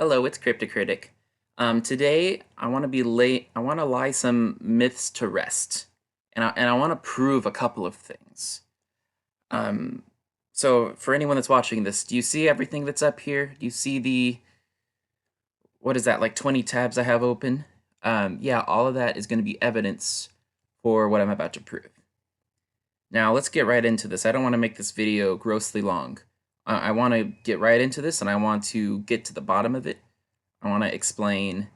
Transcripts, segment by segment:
Hello, it's Cryptocritic. Today I want to be late. I want to lie some myths to rest, and I want to prove a couple of things. Um, so for anyone that's watching this, do you see everything that's up here? Do you see the what is that, like 20 tabs I have open? Yeah, all of that is going to be evidence for what I'm about to prove. Now let's get right into this. I don't want to make this video grossly long. I want to get right into this, and I want to get to the bottom of it. I want to explain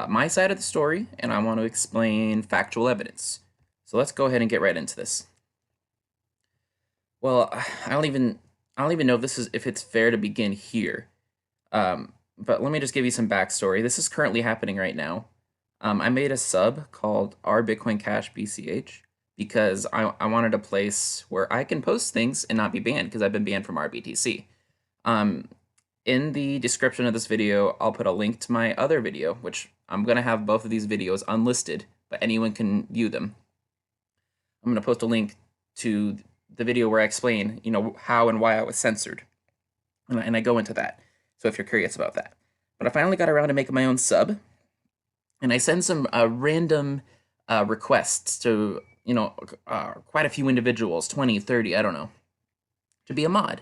my side of the story, and I want to explain factual evidence. So let's go ahead and get right into this. Well, I don't even know if it's fair to begin here. But let me just give you some backstory. This is currently happening right now. I made a sub called Our Bitcoin Cash BCH because I wanted a place where I can post things and not be banned because I've been banned from RBTC. In the description of this video, I'll put a link to my other video, which I'm going to have both of these videos unlisted, but anyone can view them. I'm going to post a link to the video where I explain, how and why I was censored. And I go into that, so if you're curious about that. But I finally got around to making my own sub, and I send some random requests to, quite a few individuals, 20, 30, I don't know, to be a mod.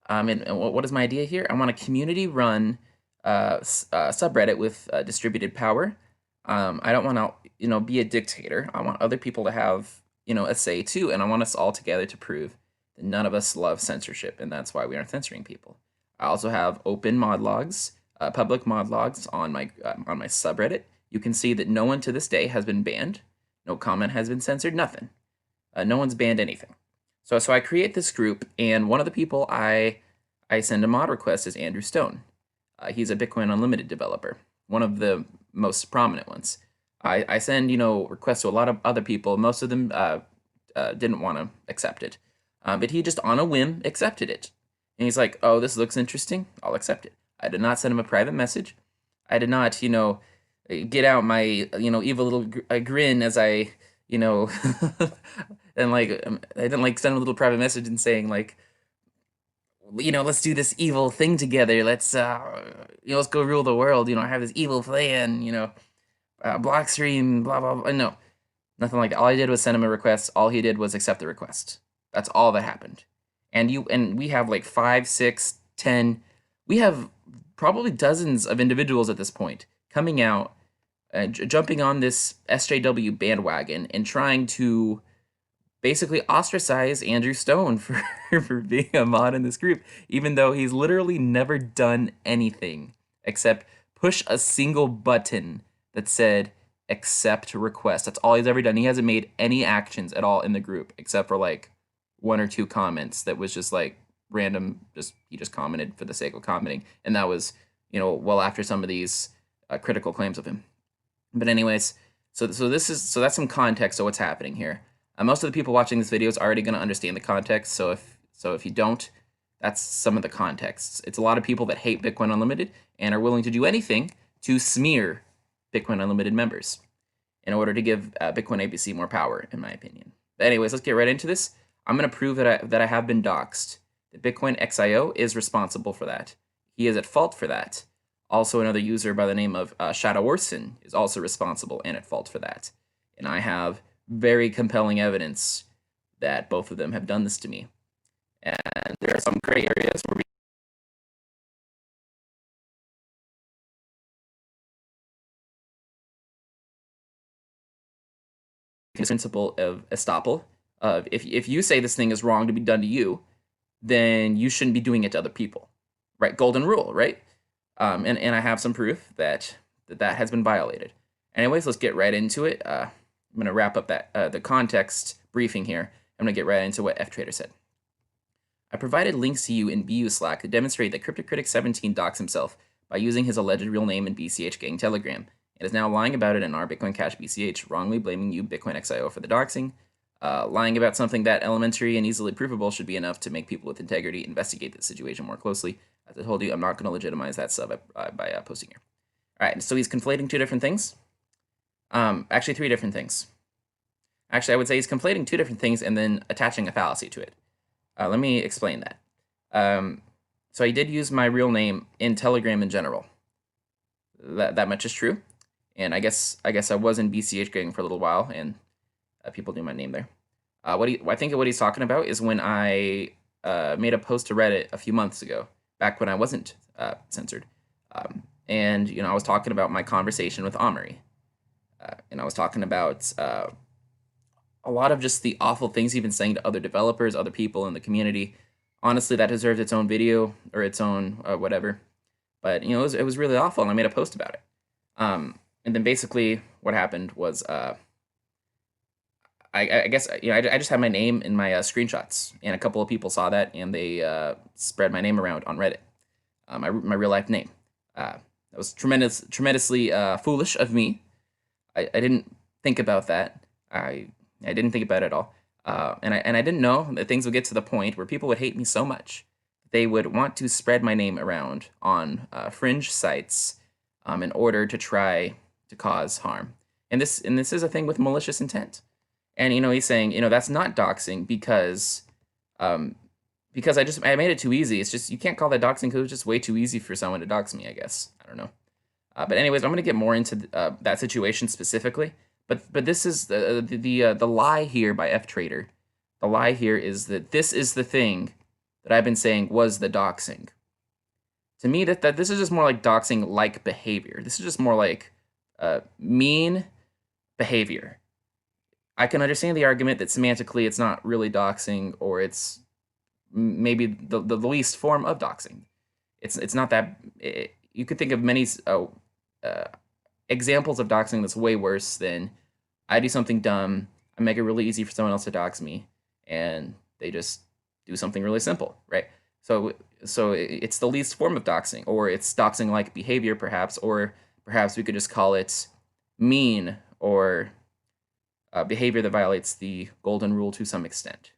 And what is my idea here? I want a community-run subreddit with distributed power. I don't want to, be a dictator. I want other people to have, a say too, and I want us all together to prove that none of us love censorship, and that's why we aren't censoring people. I also have open mod logs, public mod logs on my subreddit. You can see that no one to this day has been banned. No comment has been censored. Nothing. No one's banned anything. So I create this group, and one of the people I send a mod request is Andrew Stone. He's a Bitcoin Unlimited developer, one of the most prominent ones. I send requests to a lot of other people. Most of them didn't want to accept it, but he just on a whim accepted it. And he's like, "Oh, this looks interesting. I'll accept it." I did not send him a private message. I did not, get out my evil little grin as I and I didn't send him a little private message and saying let's do this evil thing together. Let's go rule the world. I have this evil plan. Block stream, blah blah blah. No, nothing like that. All I did was send him a request. All he did was accept the request. That's all that happened. And we have like 5, 6, 10. We have probably dozens of individuals at this point coming out, jumping on this SJW bandwagon and trying to basically ostracize Andrew Stone for being a mod in this group, even though he's literally never done anything except push a single button that said accept request. That's all he's ever done. He hasn't made any actions at all in the group except for like 1 or 2 comments that was just like random, he just commented for the sake of commenting, and that was well after some of these critical claims of him. But anyways, so that's some context of what's happening here. Most of the people watching this video is already going to understand the context, so if you don't, that's some of the contexts. It's a lot of people that hate Bitcoin Unlimited and are willing to do anything to smear Bitcoin Unlimited members in order to give Bitcoin ABC more power, in my opinion. But anyways, let's get right into this. I'm going to prove that I have been doxxed. That Bitcoin XIO is responsible for that. He is at fault for that. Also, another user by the name of Shadow Orson is also responsible and at fault for that. And I have very compelling evidence that both of them have done this to me. And there are some gray areas where the principle of estoppel. If you say this thing is wrong to be done to you, then you shouldn't be doing it to other people, right? Golden rule, right? And I have some proof that has been violated. Anyways, let's get right into it. I'm going to wrap up the context briefing here. I'm going to get right into what FTrader said. I provided links to you in BU Slack to demonstrate that Cryptocritic17 doxed himself by using his alleged real name in BCH Gang Telegram, and is now lying about it in our Bitcoin Cash BCH, wrongly blaming you, Bitcoin XIO, for the doxing. Lying about something that elementary and easily provable should be enough to make people with integrity investigate the situation more closely. As I told you, I'm not going to legitimize that sub by posting here. All right, so he's conflating 2 different things. Actually, 3 different things. Actually, I would say he's conflating 2 different things and then attaching a fallacy to it. Let me explain that. So I did use my real name in Telegram in general. that much is true. And I guess I was in BCH gang for a little while, and people knew my name there. I think what he's talking about is when I made a post to Reddit a few months ago, back when I wasn't censored, and I was talking about my conversation with Omri, and I was talking about a lot of just the awful things he's been saying to other developers, other people in the community. Honestly, that deserves its own video or its own whatever. But it was really awful, and I made a post about it. And then basically, what happened was, I guess I just had my name in my screenshots, and a couple of people saw that, and they spread my name around on Reddit, my real life name. That was tremendously foolish of me. I didn't think about that. I didn't think about it at all. And I didn't know that things would get to the point where people would hate me so much they would want to spread my name around on fringe sites in order to try to cause harm. And this is a thing with malicious intent. And he's saying that's not doxing um, because I made it too easy. It's just you can't call that doxing because it was just way too easy for someone to dox me. I guess I don't know. But anyways, I'm gonna get more into that situation specifically. But this is the lie here by F Trader. The lie here is that this is the thing that I've been saying was the doxing. To me, that this is just more like doxing like behavior. This is just more like mean behavior. I can understand the argument that semantically it's not really doxing, or it's maybe the least form of doxing. It's not that. You could think of many uh, examples of doxing that's way worse than I do something dumb, I make it really easy for someone else to dox me, and they just do something really simple, right? So it's the least form of doxing, or it's doxing like behavior, perhaps, or perhaps we could just call it mean, or behavior that violates the golden rule to some extent,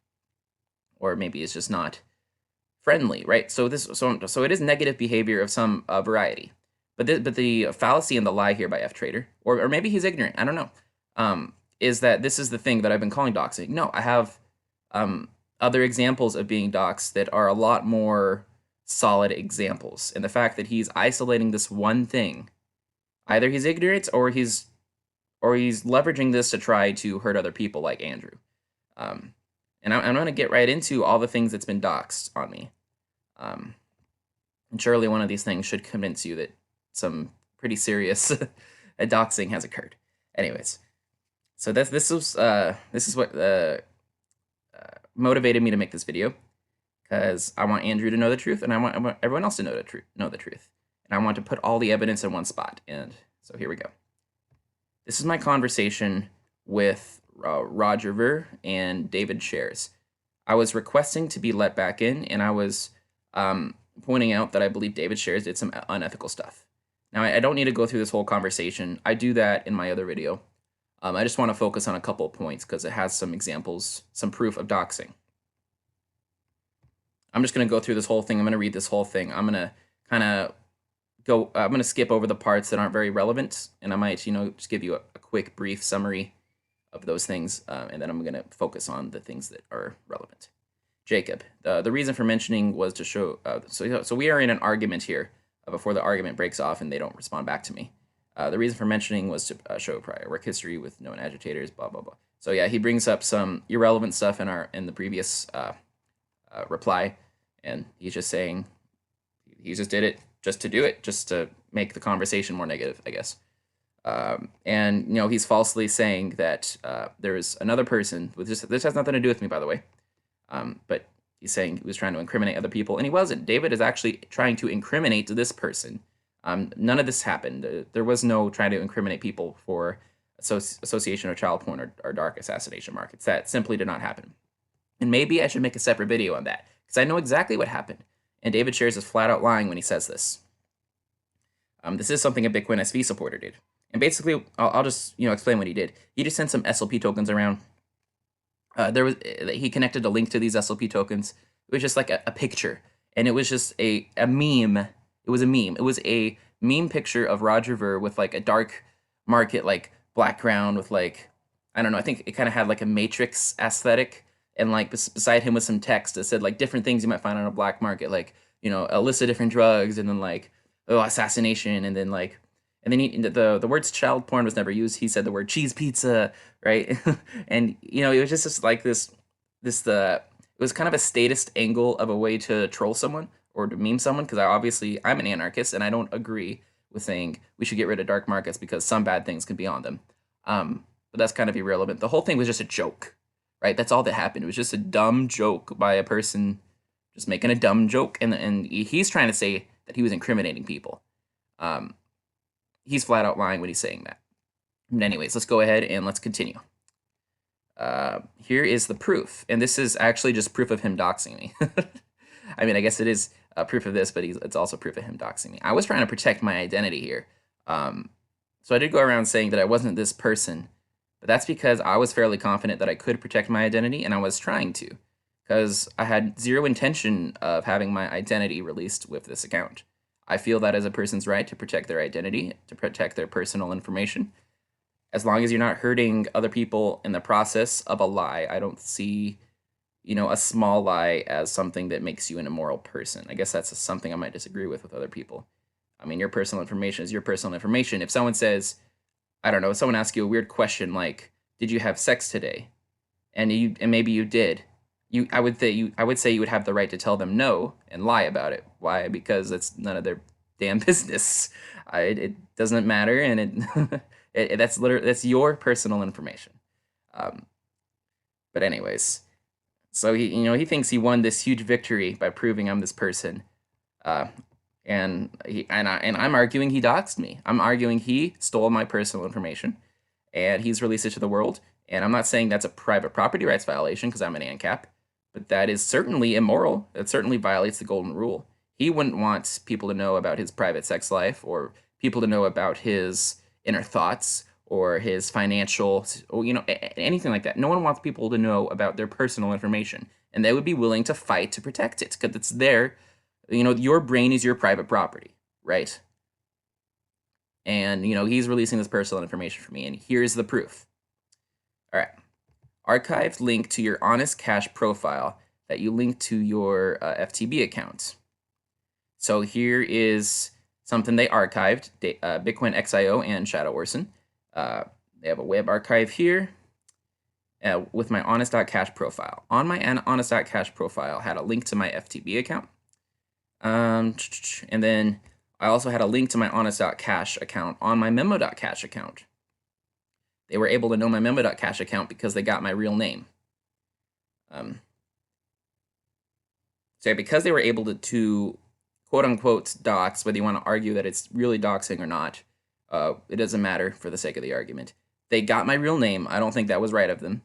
or maybe it's just not friendly, right? So it is negative behavior of some variety. But the fallacy and the lie here by F Trader, or maybe he's ignorant, I don't know, is that this is the thing that I've been calling doxing. No, I have other examples of being doxed that are a lot more solid examples. And the fact that he's isolating this one thing, either he's ignorant or he's leveraging this to try to hurt other people like Andrew. And I'm going to get right into all the things that's been doxed on me. And surely one of these things should convince you that some pretty serious doxing has occurred. Anyways, so this is what motivated me to make this video, because I want Andrew to know the truth, and I want everyone else to know the truth, and I want to put all the evidence in one spot. And so here we go. This is my conversation with Roger Ver and David Shares. I was requesting to be let back in, and I was pointing out that I believe David Shares did some unethical stuff. Now, I don't need to go through this whole conversation. I do that in my other video. I just want to focus on a couple of points because it has some examples, some proof of doxing. I'm just going to go through this whole thing. I'm going to read this whole thing. I'm going to I'm going to skip over the parts that aren't very relevant, and I might, just give you a quick, brief summary of those things, and then I'm going to focus on the things that are relevant. Jacob, the reason for mentioning was to show, so we are in an argument here before the argument breaks off and they don't respond back to me. The reason for mentioning was to show prior work history with known agitators, blah, blah, blah. So yeah, he brings up some irrelevant stuff in the previous reply, and he's just saying he just did it just to do it, just to make the conversation more negative, I guess. And he's falsely saying that there is another person with this has nothing to do with me, by the way. But he's saying he was trying to incriminate other people, and he wasn't. David is actually trying to incriminate this person. None of this happened. There was no trying to incriminate people for association of child porn or dark assassination markets. That simply did not happen. And maybe I should make a separate video on that, because I know exactly what happened. And David Shares is flat out lying when he says this. This is something a Bitcoin SV supporter did. And basically, I'll just explain what he did. He just sent some SLP tokens around. He connected a link to these SLP tokens. It was just like a picture, and it was just a meme. It was a meme. It was a meme picture of Roger Ver with like a dark market like background with like, I don't know, I think it kind of had like a Matrix aesthetic, and like beside him was some text that said like different things you might find on a black market, like a list of different drugs, and then like assassination, and then like And then the words child porn was never used. He said the word cheese pizza, right? And it was just like this it was kind of a statist angle of a way to troll someone or to meme someone, because I'm an anarchist and I don't agree with saying we should get rid of dark markets because some bad things can be on them. But that's kind of irrelevant. The whole thing was just a joke, right? That's all that happened. It was just a dumb joke by a person just making a dumb joke, and he's trying to say that he was incriminating people. Um, he's flat out lying when he's saying that. But anyways, let's go ahead and let's continue. Here is the proof, and this is actually just proof of him doxing me. I mean, I guess it is proof of this, but it's also proof of him doxing me. I was trying to protect my identity here. So I did go around saying that I wasn't this person, but that's because I was fairly confident that I could protect my identity, and I was trying to, because I had zero intention of having my identity released with this account. I feel that as a person's right to protect their identity, to protect their personal information. As long as you're not hurting other people in the process of a lie, I don't see, a small lie as something that makes you an immoral person. I guess that's something I might disagree with other people. I mean, your personal information is your personal information. If someone says, I don't know, if someone asks you a weird question like, "Did you have sex today?" and maybe you did, I would say you would have the right to tell them no and lie about it. Why? Because it's none of their damn business. It doesn't matter, and that's your personal information. But anyways, so he thinks he won this huge victory by proving I'm this person, and I'm arguing he doxed me. I'm arguing he stole my personal information, and he's released it to the world. And I'm not saying that's a private property rights violation because I'm an ANCAP, but that is certainly immoral. It certainly violates the golden rule. He wouldn't want people to know about his private sex life, or people to know about his inner thoughts, or his financial, or anything like that. No one wants people to know about their personal information, and they would be willing to fight to protect it because it's their, your brain is your private property, right? And he's releasing this personal information for me, and here's the proof. All right. Archived link to your Honest Cash profile that you link to your FTB account. So here is something they archived, Bitcoin XIO and Shadow Orson. They have a web archive here with my honest.cash profile. On my honest.cash profile had a link to my FTB account. And then I also had a link to my honest.cash account on my memo.cash account. They were able to know my memo.cash account because they got my real name. So because they were able to quote unquote dox, whether you want to argue that it's really doxing or not, it doesn't matter for the sake of the argument. They got my real name. I don't think that was right of them.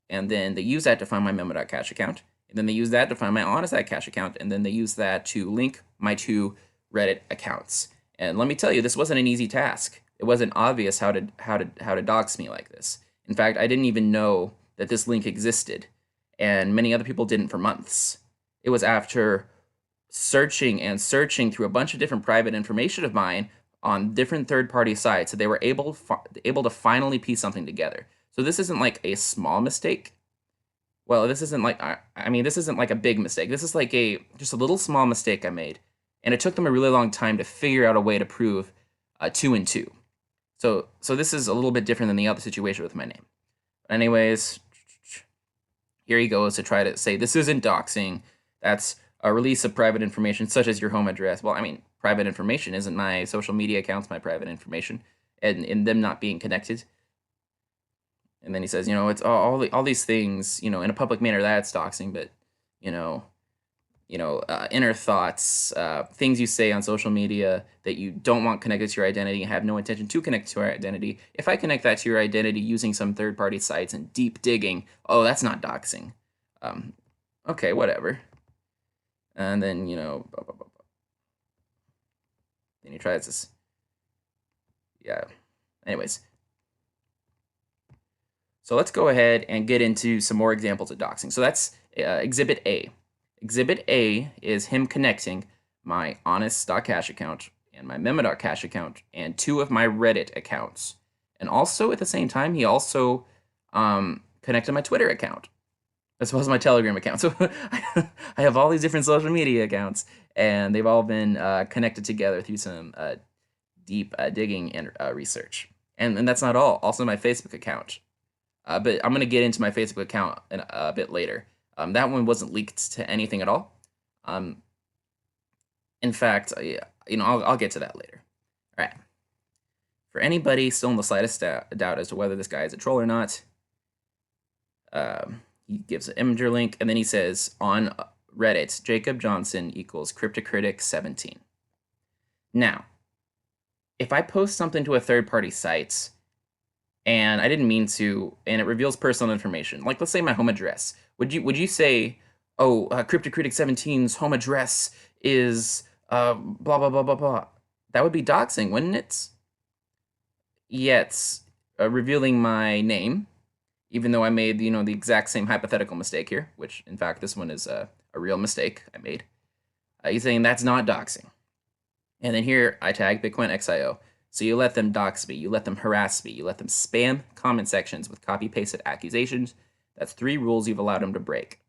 And then they used that to find my memo.cash account. And then they used that to find my honest.cash account. And then they used that to link my two Reddit accounts. And let me tell you, this wasn't an easy task. It wasn't obvious how to dox me like this. In fact, I didn't even know that this link existed, and many other people didn't for months. It was after searching and searching through a bunch of different private information of mine on different third-party sites that they were able to finally piece something together. So this isn't like a small mistake. Well, this isn't like this isn't like a big mistake. This is like just a little small mistake I made, and it took them a really long time to figure out a way to prove 2 and 2. So this is a little bit different than the other situation with my name. Anyways, here he goes to try to say this isn't doxing. That's a release of private information, such as your home address. Well, I mean, private information isn't my social media accounts, my private information, and in them not being connected. And then he says, it's all these things, in a public manner, that's doxing, but, inner thoughts, things you say on social media that you don't want connected to your identity and have no intention to connect to your identity. If I connect that to your identity using some third-party sites and deep digging, oh, that's not doxing. Okay, whatever. And then, blah, blah, blah, blah. Then he tries this. Yeah. Anyways. So let's go ahead and get into some more examples of doxing. So that's Exhibit A. Exhibit A is him connecting my honest.cash account and my memo.cash account and 2 of my Reddit accounts. And also at the same time, he also connected my Twitter account as well as my Telegram account. So I have all these different social media accounts, and they've all been connected together through some deep digging and research. And that's not all. Also, my Facebook account. But I'm going to get into my Facebook account a bit later. That one wasn't leaked to anything at all. Um, in fact, I'll get to that later. All right. For anybody still in the slightest doubt as to whether this guy is a troll or not, he gives an Imgur link, and then he says on Reddit, Jacob Johnson equals CryptoCritic17. Now, if I post something to a third-party site, and I didn't mean to, and it reveals personal information, like let's say my home address, would you say, oh, CryptoCritic17's home address is blah blah blah blah blah? That would be doxing, wouldn't it? Yet, revealing my name, even though I made the exact same hypothetical mistake here, which in fact this one is a real mistake I made. He's saying that's not doxing. And then here I tag Bitcoin XIO. So you let them dox me, you let them harass me, you let them spam comment sections with copy-pasted accusations. That's 3 rules you've allowed them to break.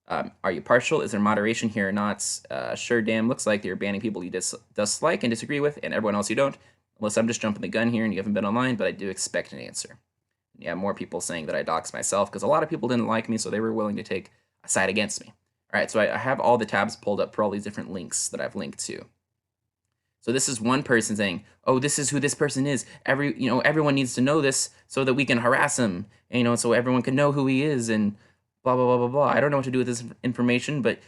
Are you partial? Is there moderation here or not? Sure, damn, looks like you're banning people you dislike and disagree with, and everyone else you don't. Unless I'm just jumping the gun here and you haven't been online, but I do expect an answer. Yeah, more people saying that I doxed myself because a lot of people didn't like me, so they were willing to take a side against me. All right, so I have all the tabs pulled up for all these different links that I've linked to. So this is one person saying, "Oh, this is who this person is. Everyone needs to know this so that we can harass him. And, so everyone can know who he is and blah blah blah blah blah." I don't know what to do with this information, but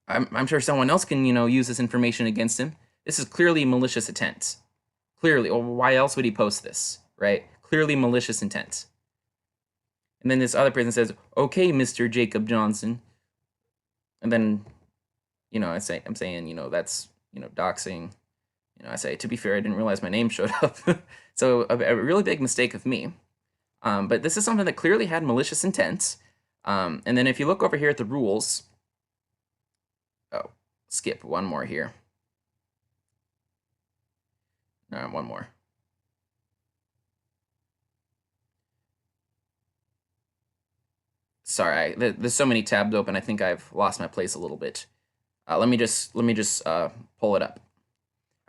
I'm sure someone else can use this information against him. This is clearly malicious intent. Clearly, or why else would he post this, right? Clearly malicious intent. And then this other person says, "Okay, Mr. Jacob Johnson," and then, I'm saying, that's doxing. I say, to be fair, I didn't realize my name showed up. So a really big mistake of me. But this is something that clearly had malicious intent. And then if you look over here at the rules, skip one more here. No, one more. Sorry, there's so many tabs open. I think I've lost my place a little bit. Let me just pull it up.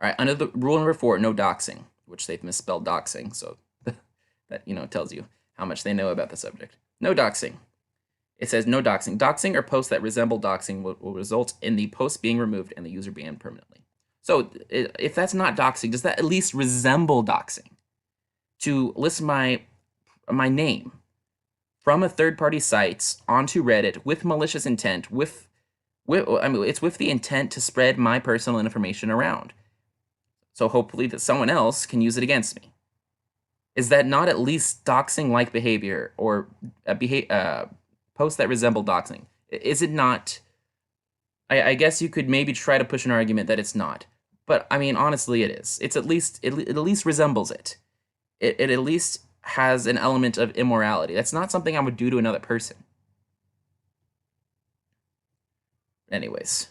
All right, under the rule number 4, no doxing, which they've misspelled doxing, so that tells you how much they know about the subject. No doxing. It says no doxing. Doxing or posts that resemble doxing will result in the post being removed and the user banned permanently. So if that's not doxing, does that at least resemble doxing? To list my name from a third-party site onto Reddit with malicious intent, it's with the intent to spread my personal information around. So hopefully that someone else can use it against me. Is that not at least doxing-like behavior or posts that resemble doxing? Is it not? I guess you could maybe try to push an argument that it's not. But, I mean, honestly, it is. It at least resembles it. It at least has an element of immorality. That's not something I would do to another person. Anyways.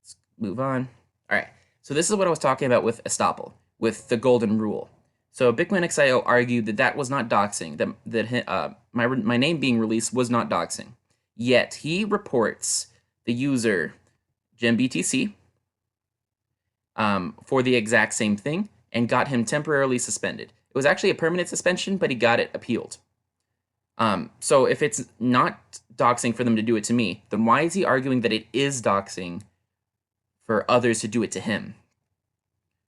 Let's move on. All right. So this is what I was talking about with estoppel, with the golden rule. So Bitcoin XIO argued that was not doxing, that my name being released was not doxing. Yet he reports the user GemBTC for the exact same thing and got him temporarily suspended. It was actually a permanent suspension, but he got it appealed. So if it's not doxing for them to do it to me, then why is he arguing that it is doxing for others to do it to him?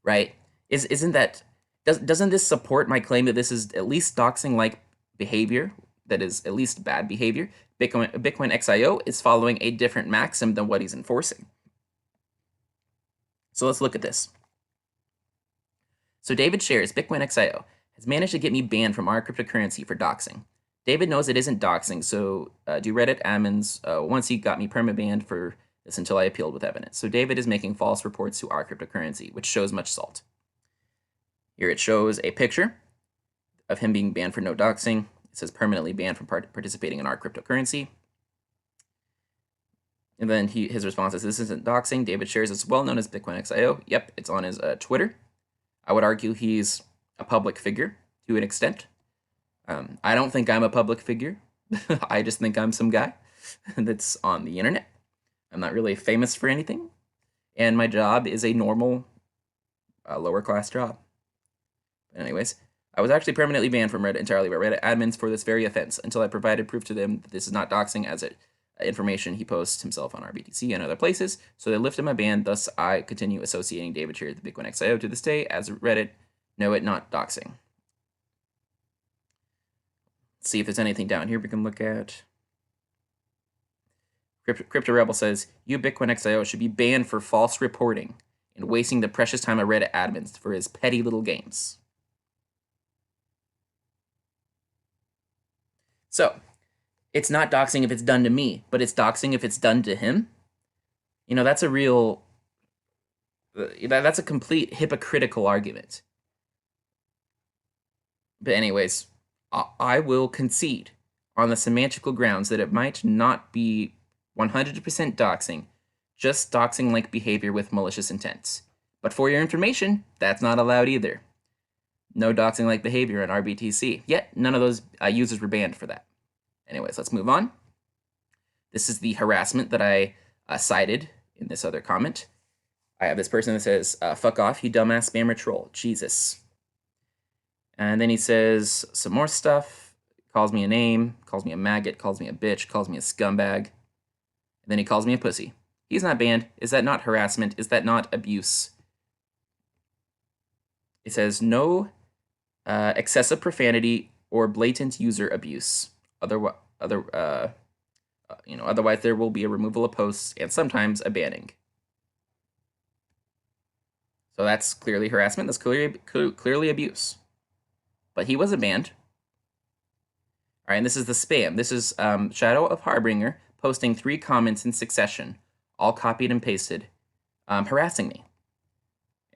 Right? Doesn't this support my claim that this is at least doxing-like behavior, that is at least bad behavior? Bitcoin XIO is following a different maxim than what he's enforcing. So let's look at this. So David shares, Bitcoin XIO has managed to get me banned from our cryptocurrency for doxing. David knows it isn't doxing, so do Reddit admins once he got me perma banned for this until I appealed with evidence. So David is making false reports to our cryptocurrency, which shows much salt. Here it shows a picture of him being banned for no doxing. It says permanently banned from participating in our cryptocurrency. And then his response is, this isn't doxing. David shares it's well known as Bitcoin XIO. Yep, it's on his Twitter. I would argue he's a public figure to an extent. I don't think I'm a public figure. I just think I'm some guy that's on the internet. I'm not really famous for anything. and my job is a normal, lower class job. But anyways, I was actually permanently banned from Reddit entirely by Reddit admins for this very offense until I provided proof to them that this is not doxing, as it information he posts himself on RBTC and other places. So they lifted my ban. Thus, I continue associating David Cheer with the Bitcoin XIO to this day as Reddit know it not doxing. Let's see if there's anything down here we can look at. Crypto Rebel says, you Bitcoin XIO should be banned for false reporting and wasting the precious time of Reddit admins for his petty little games. So, it's not doxing if it's done to me, but it's doxing if it's done to him. You know, that's a real, that's a complete hypocritical argument. But anyways, I will concede on the semantical grounds that it might not be 100% doxing, just doxing-like behavior with malicious intent. But for your information, that's not allowed either. No doxing-like behavior in RBTC. Yet, none of those users were banned for that. Anyways, let's move on. This is the harassment that I cited in this other comment. I have this person that says, fuck off, you dumbass spammer troll. Jesus. And then he says some more stuff, calls me a name, calls me a maggot, calls me a bitch, calls me a scumbag. And then he calls me a pussy. He's not banned. Is that not harassment? Is that not abuse? It says no excessive profanity or blatant user abuse. Otherwise there will be a removal of posts and sometimes a banning. So that's clearly harassment. That's clearly abuse. But he wasn't banned. All right, and this is the spam. This is Shadow of Harbinger posting 3 comments in succession, all copied and pasted, harassing me.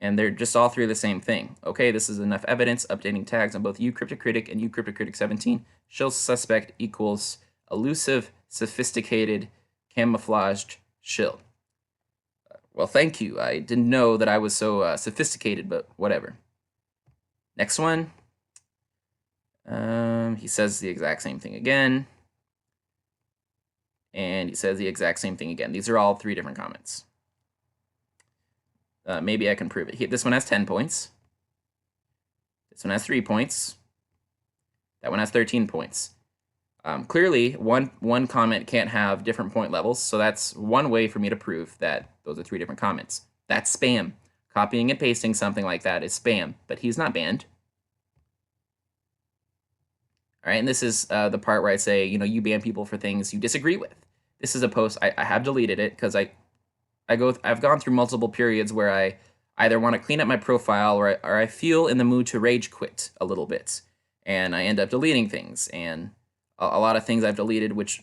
And they're just all 3 the same thing. Okay, this is enough evidence. Updating tags on both uCryptoCritic and uCryptoCritic17 shows suspect equals elusive, sophisticated, camouflaged shill. Well, thank you. I didn't know that I was so sophisticated, but whatever. Next one. He says the exact same thing again. And he says the exact same thing again. These are all 3 different comments. Maybe I can prove it. This one has 10 points. This one has 3 points. That one has 13 points. Clearly, one comment can't have different point levels, so that's one way for me to prove that those are 3 different comments. That's spam. Copying and pasting something like that is spam, but he's not banned. All right, and this is the part where I say, you ban people for things you disagree with. This is a post, I have deleted it because I've gone through multiple periods where I either want to clean up my profile or I feel in the mood to rage quit a little bit, and I end up deleting things, and a lot of things I've deleted, which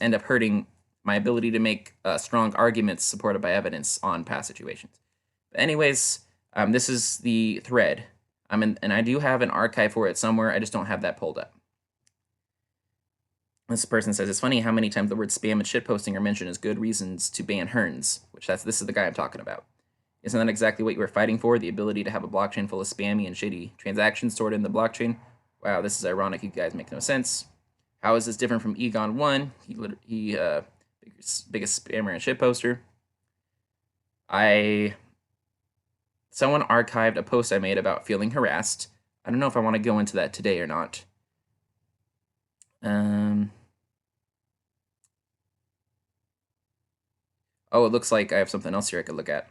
end up hurting my ability to make strong arguments supported by evidence on past situations. But anyways, this is the thread, and I do have an archive for it somewhere. I just don't have that pulled up. This person says, it's funny how many times the word spam and shitposting are mentioned as good reasons to ban Hearns, this is the guy I'm talking about. Isn't that exactly what you were fighting for? The ability to have a blockchain full of spammy and shady transactions stored in the blockchain? Wow, this is ironic. You guys make no sense. How is this different from Egon 1? He biggest spammer and shitposter. Someone archived a post I made about feeling harassed. I don't know if I want to go into that today or not. Oh, it looks like I have something else here I could look at.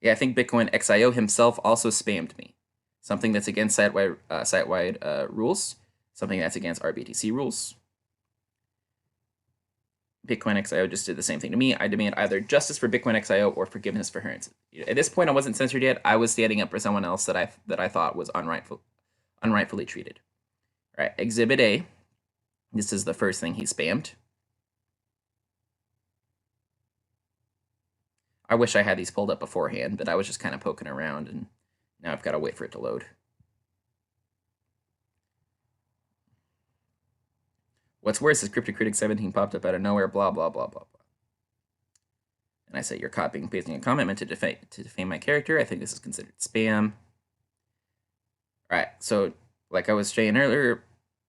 Yeah, I think Bitcoin XIO himself also spammed me. Something that's against site-wide rules. Something that's against RBTC rules. Bitcoin XIO just did the same thing to me. I demand either justice for Bitcoin XIO or forgiveness for Hearns. At this point, I wasn't censored yet. I was standing up for someone else that I thought was unrightfully treated. All right, Exhibit A. This is the first thing he spammed. I wish I had these pulled up beforehand, but I was just kind of poking around, and now I've got to wait for it to load. What's worse is CryptoCritic17 popped up out of nowhere, blah, blah, blah, blah, blah. And I say, you're copying and pasting a comment meant to defame my character. I think this is considered spam. All right, so like I was saying earlier,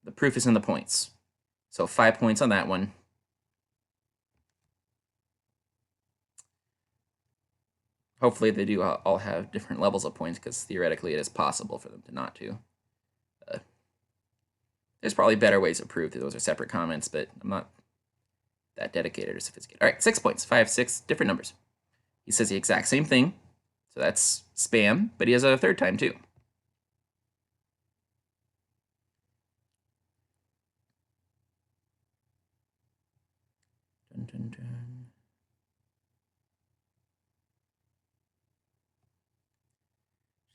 the proof is in the points. So 5 points on that one. Hopefully they do all have different levels of points, because theoretically it is possible for them to not to. There's probably better ways to prove that those are separate comments, but I'm not that dedicated or sophisticated. All right, 6 points, 5, 6, different numbers. He says the exact same thing, so that's spam, but he has it a third time too. Dun, dun, dun.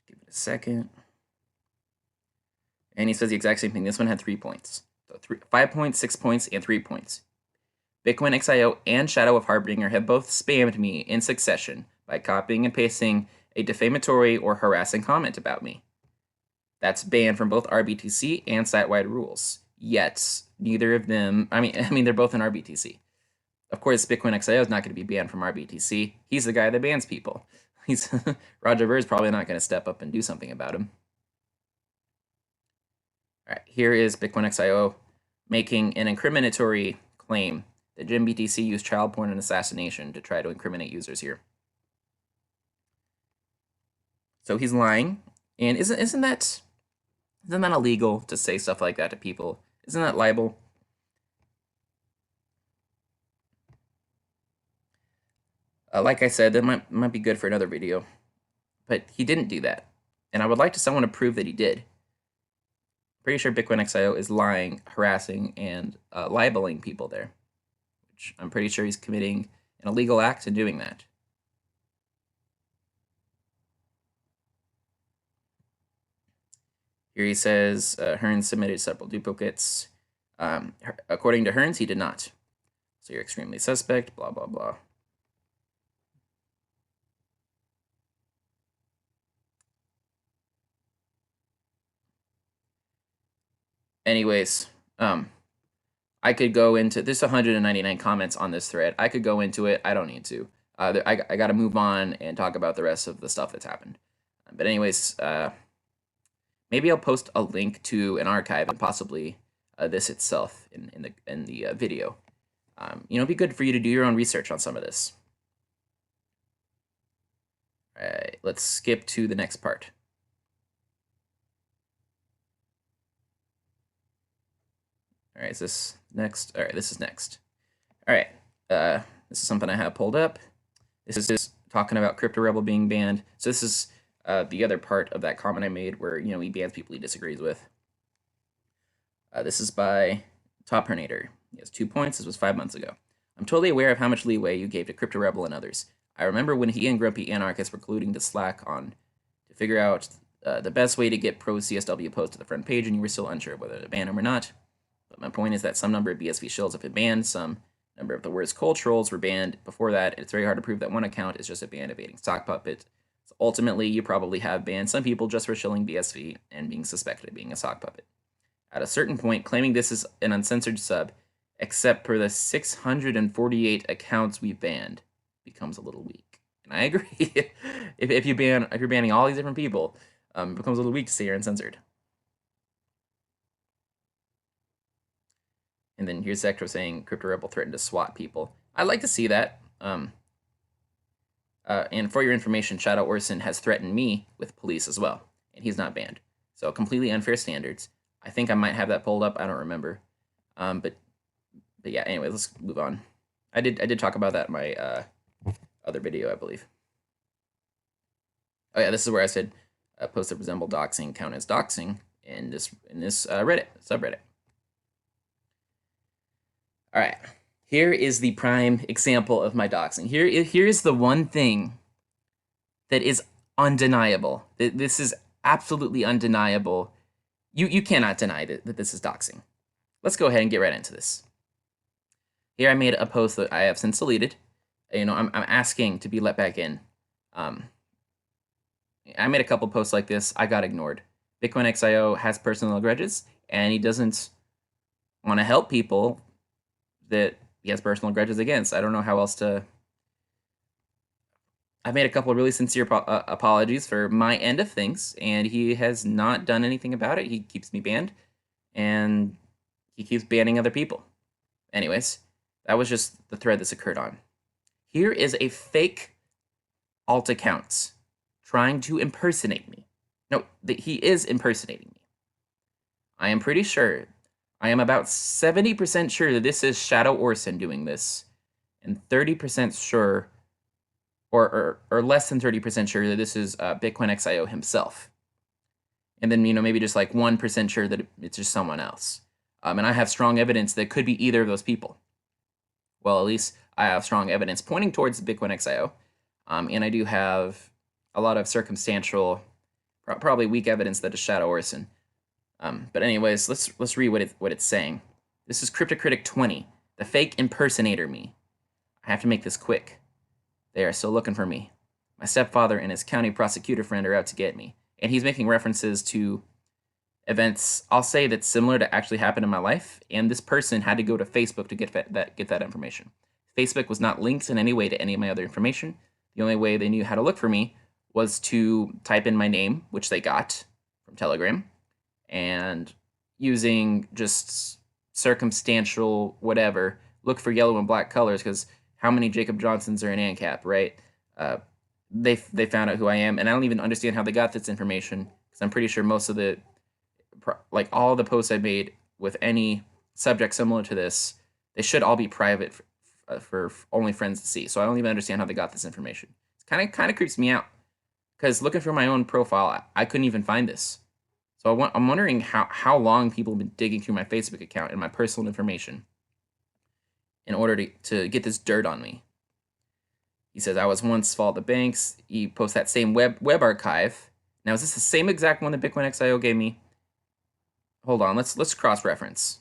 Give it a second. And he says the exact same thing. This one had 3 points. So 5 points, 6 points, and 3 points. Bitcoin XIO and Shadow of Harbinger have both spammed me in succession by copying and pasting a defamatory or harassing comment about me. That's banned from both RBTC and site-wide rules. Yet, neither of them, I mean, they're both in RBTC. Of course, Bitcoin XIO is not going to be banned from RBTC. He's the guy that bans people. Roger Ver is probably not going to step up and do something about him. All right, here is Bitcoin XIO making an incriminatory claim that Jim BTC used child porn and assassination to try to incriminate users here. So he's lying, and isn't that illegal to say stuff like that to people? Isn't that libel? Like I said, that might be good for another video, but he didn't do that, and I would like someone to prove that he did. Pretty sure Bitcoin XIO is lying, harassing, and libeling people there, which I'm pretty sure he's committing an illegal act in doing that. Here he says Hearns submitted several duplicates. According to Hearns, he did not. So you're extremely suspect, blah, blah, blah. Anyways, I could go into, there's 199 comments on this thread. I could go into it. I don't need to. I got to move on and talk about the rest of the stuff that's happened. But anyways, maybe I'll post a link to an archive and possibly this itself in the video. It'd be good for you to do your own research on some of this. All right, let's skip to the next part. All right, is this next? All right, this is next. All right, this is something I have pulled up. This is just talking about Crypto Rebel being banned. So this is the other part of that comment I made where, he bans people he disagrees with. This is by Top Hernator. He has 2 points. This was 5 months ago. I'm totally aware of how much leeway you gave to Crypto Rebel and others. I remember when he and Grumpy Anarchist were colluding to Slack on to figure out the best way to get pro CSW posts to the front page, and you were still unsure whether to ban him or not. But my point is that some number of BSV shills have been banned, some number of the worst cold trolls were banned before that. It's very hard to prove that one account is just a band evading sock puppet. So ultimately, you probably have banned some people just for shilling BSV and being suspected of being a sock puppet. At a certain point, claiming this is an uncensored sub, except for the 648 accounts we banned, becomes a little weak. And I agree. if you're banning all these different people, it becomes a little weak to say you're uncensored. And then here's Zectro saying Crypto Rebel threatened to swat people. I'd like to see that. And for your information, Shadow Orson has threatened me with police as well, and he's not banned. So completely unfair standards. I think I might have that pulled up. I don't remember. But yeah. Anyway, let's move on. I did talk about that in my other video, I believe. Oh yeah, this is where I said posts that resemble doxing count as doxing in this Reddit subreddit. All right, here is the prime example of my doxing. Here is the one thing that is undeniable. This is absolutely undeniable. You cannot deny that this is doxing. Let's go ahead and get right into this. Here I made a post that I have since deleted. I'm asking to be let back in. I made a couple posts like this. I got ignored. Bitcoin XIO has personal grudges, and he doesn't want to help people that he has personal grudges against. I don't know how else to... I've made a couple of really sincere apologies for my end of things, and he has not done anything about it. He keeps me banned, and he keeps banning other people. Anyways, that was just the thread this occurred on. Here is a fake alt account trying to impersonate me. No, he is impersonating me. I am pretty sure, I am about 70% sure that this is Shadow Orson doing this, and 30% sure, or less than 30% sure that this is Bitcoin XIO himself. And then, maybe just like 1% sure that it's just someone else. And I have strong evidence that it could be either of those people. Well, at least I have strong evidence pointing towards Bitcoin XIO. And I do have a lot of circumstantial, probably weak evidence that it's Shadow Orson. But anyways, let's read what it's saying. This is Cryptocritic 20, the fake impersonator me. I have to make this quick. They are still looking for me. My stepfather and his county prosecutor friend are out to get me. And he's making references to events, I'll say, that's similar to actually happen in my life. And this person had to go to Facebook to get that information. Facebook was not linked in any way to any of my other information. The only way they knew how to look for me was to type in my name, which they got from Telegram, and using just circumstantial whatever, look for yellow and black colors, because how many Jacob Johnsons are in ANCAP, right? They found out who I am, and I don't even understand how they got this information, because I'm pretty sure most of the, like all the posts I made with any subject similar to this, they should all be private for only friends to see. So I don't even understand how they got this information. It's kind of creeps me out, because looking for my own profile, I couldn't even find this. So I'm wondering how long people have been digging through my Facebook account and my personal information in order to get this dirt on me. He says, I was once followed the banks. He posts that same web archive. Now, is this the same exact one that Bitcoin XIO gave me? Hold on, let's cross-reference.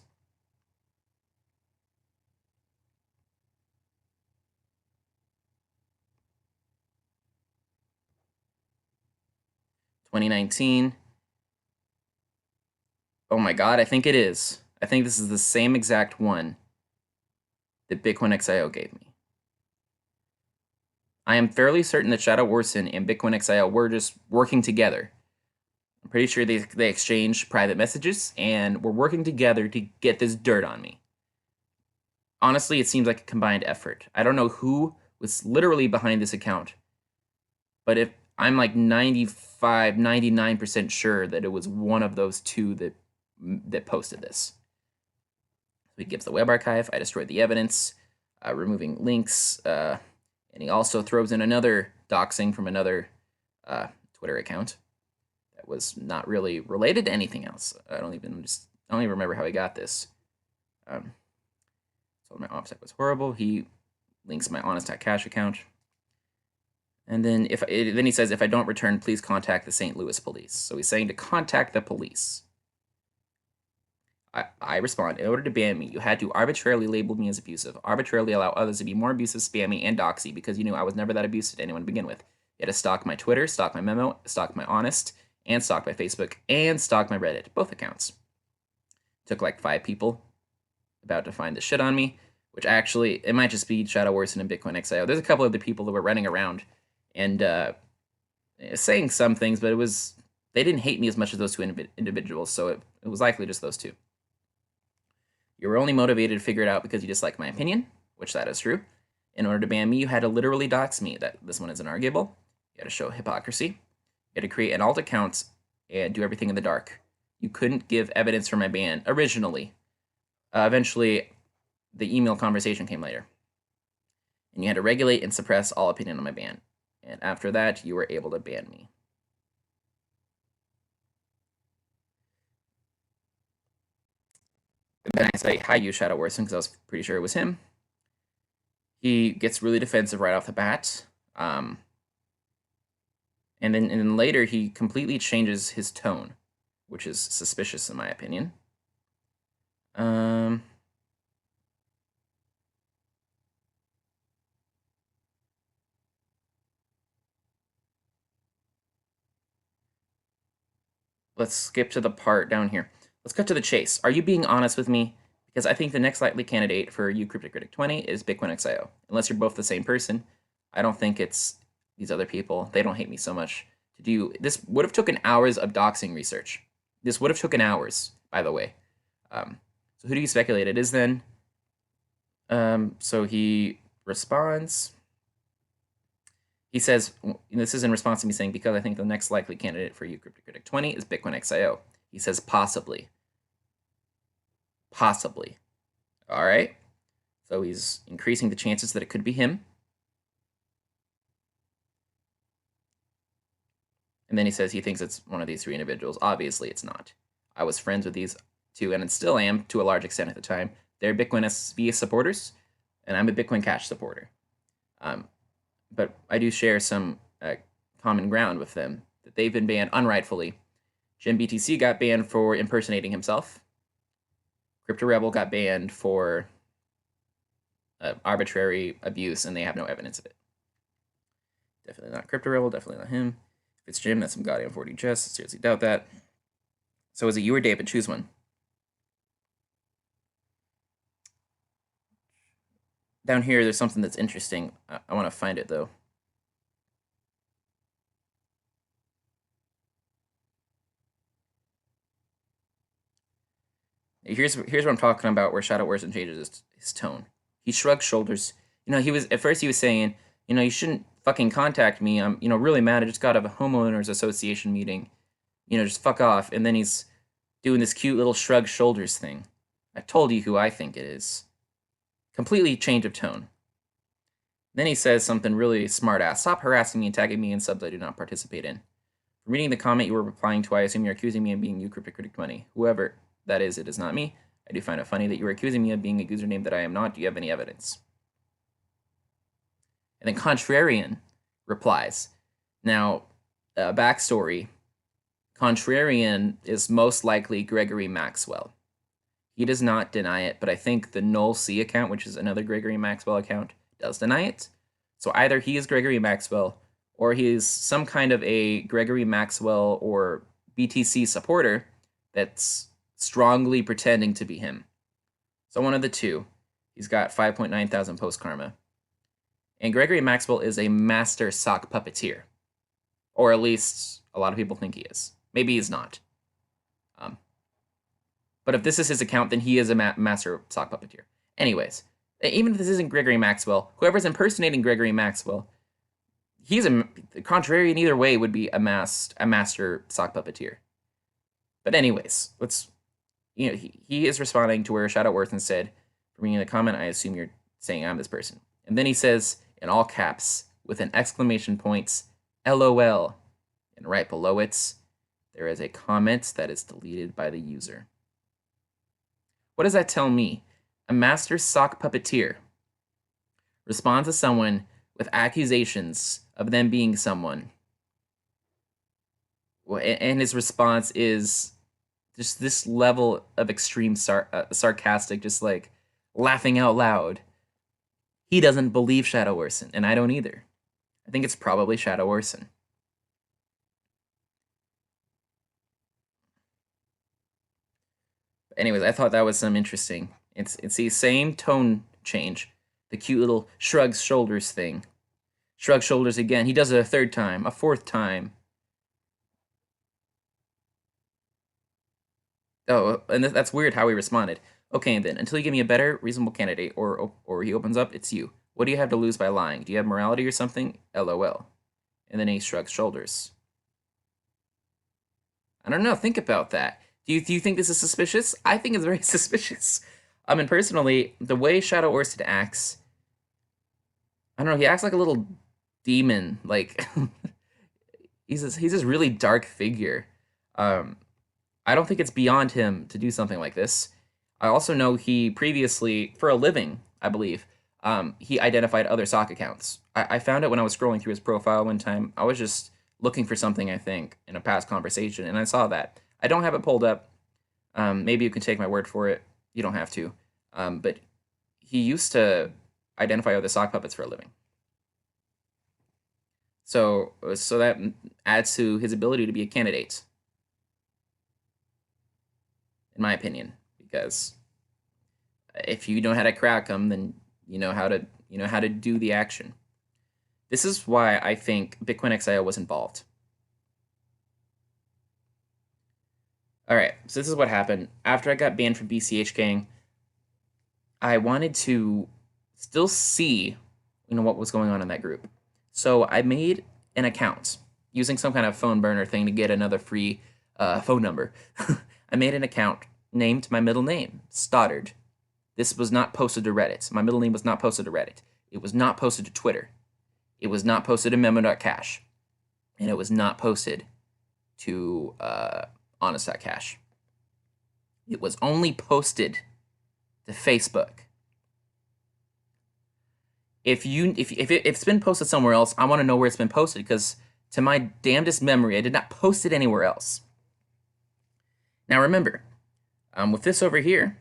$2019. Oh my god, I think it is. I think this is the same exact one that Bitcoin XIO gave me. I am fairly certain that Shadow Orson and Bitcoin XIO were just working together. I'm pretty sure they exchanged private messages and were working together to get this dirt on me. Honestly, it seems like a combined effort. I don't know who was literally behind this account, but if I'm like 95, 99% sure that it was one of those two that posted this. He gives the web archive. I destroyed the evidence, removing links, and he also throws in another doxing from another Twitter account that was not really related to anything else. I don't even remember how he got this. So my offset was horrible. He links my honest.cash account. And then then he says, if I don't return, please contact the St. Louis police. So he's saying to contact the police. I respond, in order to ban me, you had to arbitrarily label me as abusive, arbitrarily allow others to be more abusive, spammy, and doxy, because you knew I was never that abusive to anyone to begin with. You had to stalk my Twitter, stalk my memo, stalk my honest, and stalk my Facebook, and stalk my Reddit, both accounts. Took like 5 people about to find the shit on me, which actually, it might just be Shadow Orson and Bitcoin XIO. There's a couple other people that were running around and saying some things, but they didn't hate me as much as those 2 individuals, so it was likely just those 2. You were only motivated to figure it out because you disliked my opinion, which that is true. In order to ban me, you had to literally dox me. That this one isn't arguable. You had to show hypocrisy. You had to create an alt account and do everything in the dark. You couldn't give evidence for my ban originally. Eventually, the email conversation came later. And you had to regulate and suppress all opinion on my ban. And after that, you were able to ban me. Then I say, hi, you Shadow Orson, because I was pretty sure it was him. He gets really defensive right off the bat. And then later, he completely changes his tone, which is suspicious in my opinion. Let's skip to the part down here. Let's cut to the chase. Are you being honest with me? Because I think the next likely candidate for you, Cryptocritic 20, is Bitcoin XIO. Unless you're both the same person, I don't think it's these other people. They don't hate me so much to do. This would have taken hours of doxing research. This would have taken hours, by the way. So So who do you speculate it is then? So he responds. He says, this is in response to me saying, because I think the next likely candidate for Crypto Critic 20 is Bitcoin XIO. He says, possibly. Possibly. All right. So he's increasing the chances that it could be him. And then he says he thinks it's one of these three individuals. Obviously, it's not. I was friends with these two, and still am to a large extent at the time. They're Bitcoin SV supporters, and I'm a Bitcoin Cash supporter. But I do share some common ground with them, that they've been banned unrightfully. Jim BTC got banned for impersonating himself. Crypto Rebel got banned for arbitrary abuse, and they have no evidence of it. Definitely not Crypto Rebel, definitely not him. If it's Jim, that's some goddamn 4D chess. I seriously doubt that. So is it you or David? Choose one. Down here, there's something that's interesting. I want to find it, though. Here's what I'm talking about, where Shadow Worsen changes his tone. He shrugs shoulders. He was at first he was saying, you shouldn't fucking contact me. I'm, really mad. I just got out of a homeowners association meeting. Just fuck off. And then he's doing this cute little shrug shoulders thing. I told you who I think it is. Completely change of tone. Then he says something really smart ass. Stop harassing me and tagging me in subs I do not participate in. From reading the comment you were replying to, I assume you're accusing me of being Crypto Critic 20. Whoever that is, it is not me. I do find it funny that you are accusing me of being a username that I am not. Do you have any evidence? And then Contrarian replies. Now, backstory. Contrarian is most likely Gregory Maxwell. He does not deny it, but I think the Null C account, which is another Gregory Maxwell account, does deny it. So either he is Gregory Maxwell, or he is some kind of a Gregory Maxwell or BTC supporter that's strongly pretending to be him. So one of the two. He's got 5.9 thousand post karma. And Gregory Maxwell is a master sock puppeteer. Or at least a lot of people think he is. Maybe he's not. But if this is his account, then he is a master sock puppeteer. Anyways, even if this isn't Gregory Maxwell, whoever's impersonating Gregory Maxwell, he's a contrarian either way would be a master sock puppeteer. But anyways, he is responding to where Shadow Worsen said, for me in the comment, I assume you're saying I'm this person. And then he says, in all caps, with an exclamation points, LOL. And right below it, there is a comment that is deleted by the user. What does that tell me? A master sock puppeteer responds to someone with accusations of them being someone. And his response is just this level of extreme sarcastic, just like laughing out loud. He doesn't believe Shadow Worsen, and I don't either. I think it's probably Shadow Worsen. Anyways, I thought that was some interesting. It's the same tone change. The cute little shrugs shoulders thing. Shrug shoulders again. He does it a third time, a fourth time. Oh, and that's weird how he responded. Okay, then, until you give me a better, reasonable candidate, or he opens up, it's you. What do you have to lose by lying? Do you have morality or something? LOL. And then he shrugs shoulders. I don't know. Think about that. Do you think this is suspicious? I think it's very suspicious. I mean, personally, the way Shadow Worsen acts, I don't know. He acts like a little demon. Like he's this really dark figure. I don't think it's beyond him to do something like this. I also know he previously, for a living, I believe, he identified other sock accounts. I found it when I was scrolling through his profile one time. I was just looking for something, I think, in a past conversation, and I saw that. I don't have it pulled up. Maybe you can take my word for it. You don't have to. But he used to identify other sock puppets for a living. So that adds to his ability to be a candidate, in my opinion. Because if you know how to crack them, then you know how to do the action. This is why I think Bitcoin XIO was involved. All right, so this is what happened. After I got banned from BCH Gang, I wanted to still see, what was going on in that group. So I made an account using some kind of phone burner thing to get another free phone number. I made an account named my middle name, Stoddard. This was not posted to Reddit. My middle name was not posted to Reddit. It was not posted to Twitter. It was not posted to memo.cash. And it was not posted to honest.cash. It was only posted to Facebook. If it's been posted somewhere else, I want to know where it's been posted, because to my damnedest memory, I did not post it anywhere else. Now remember, with this over here,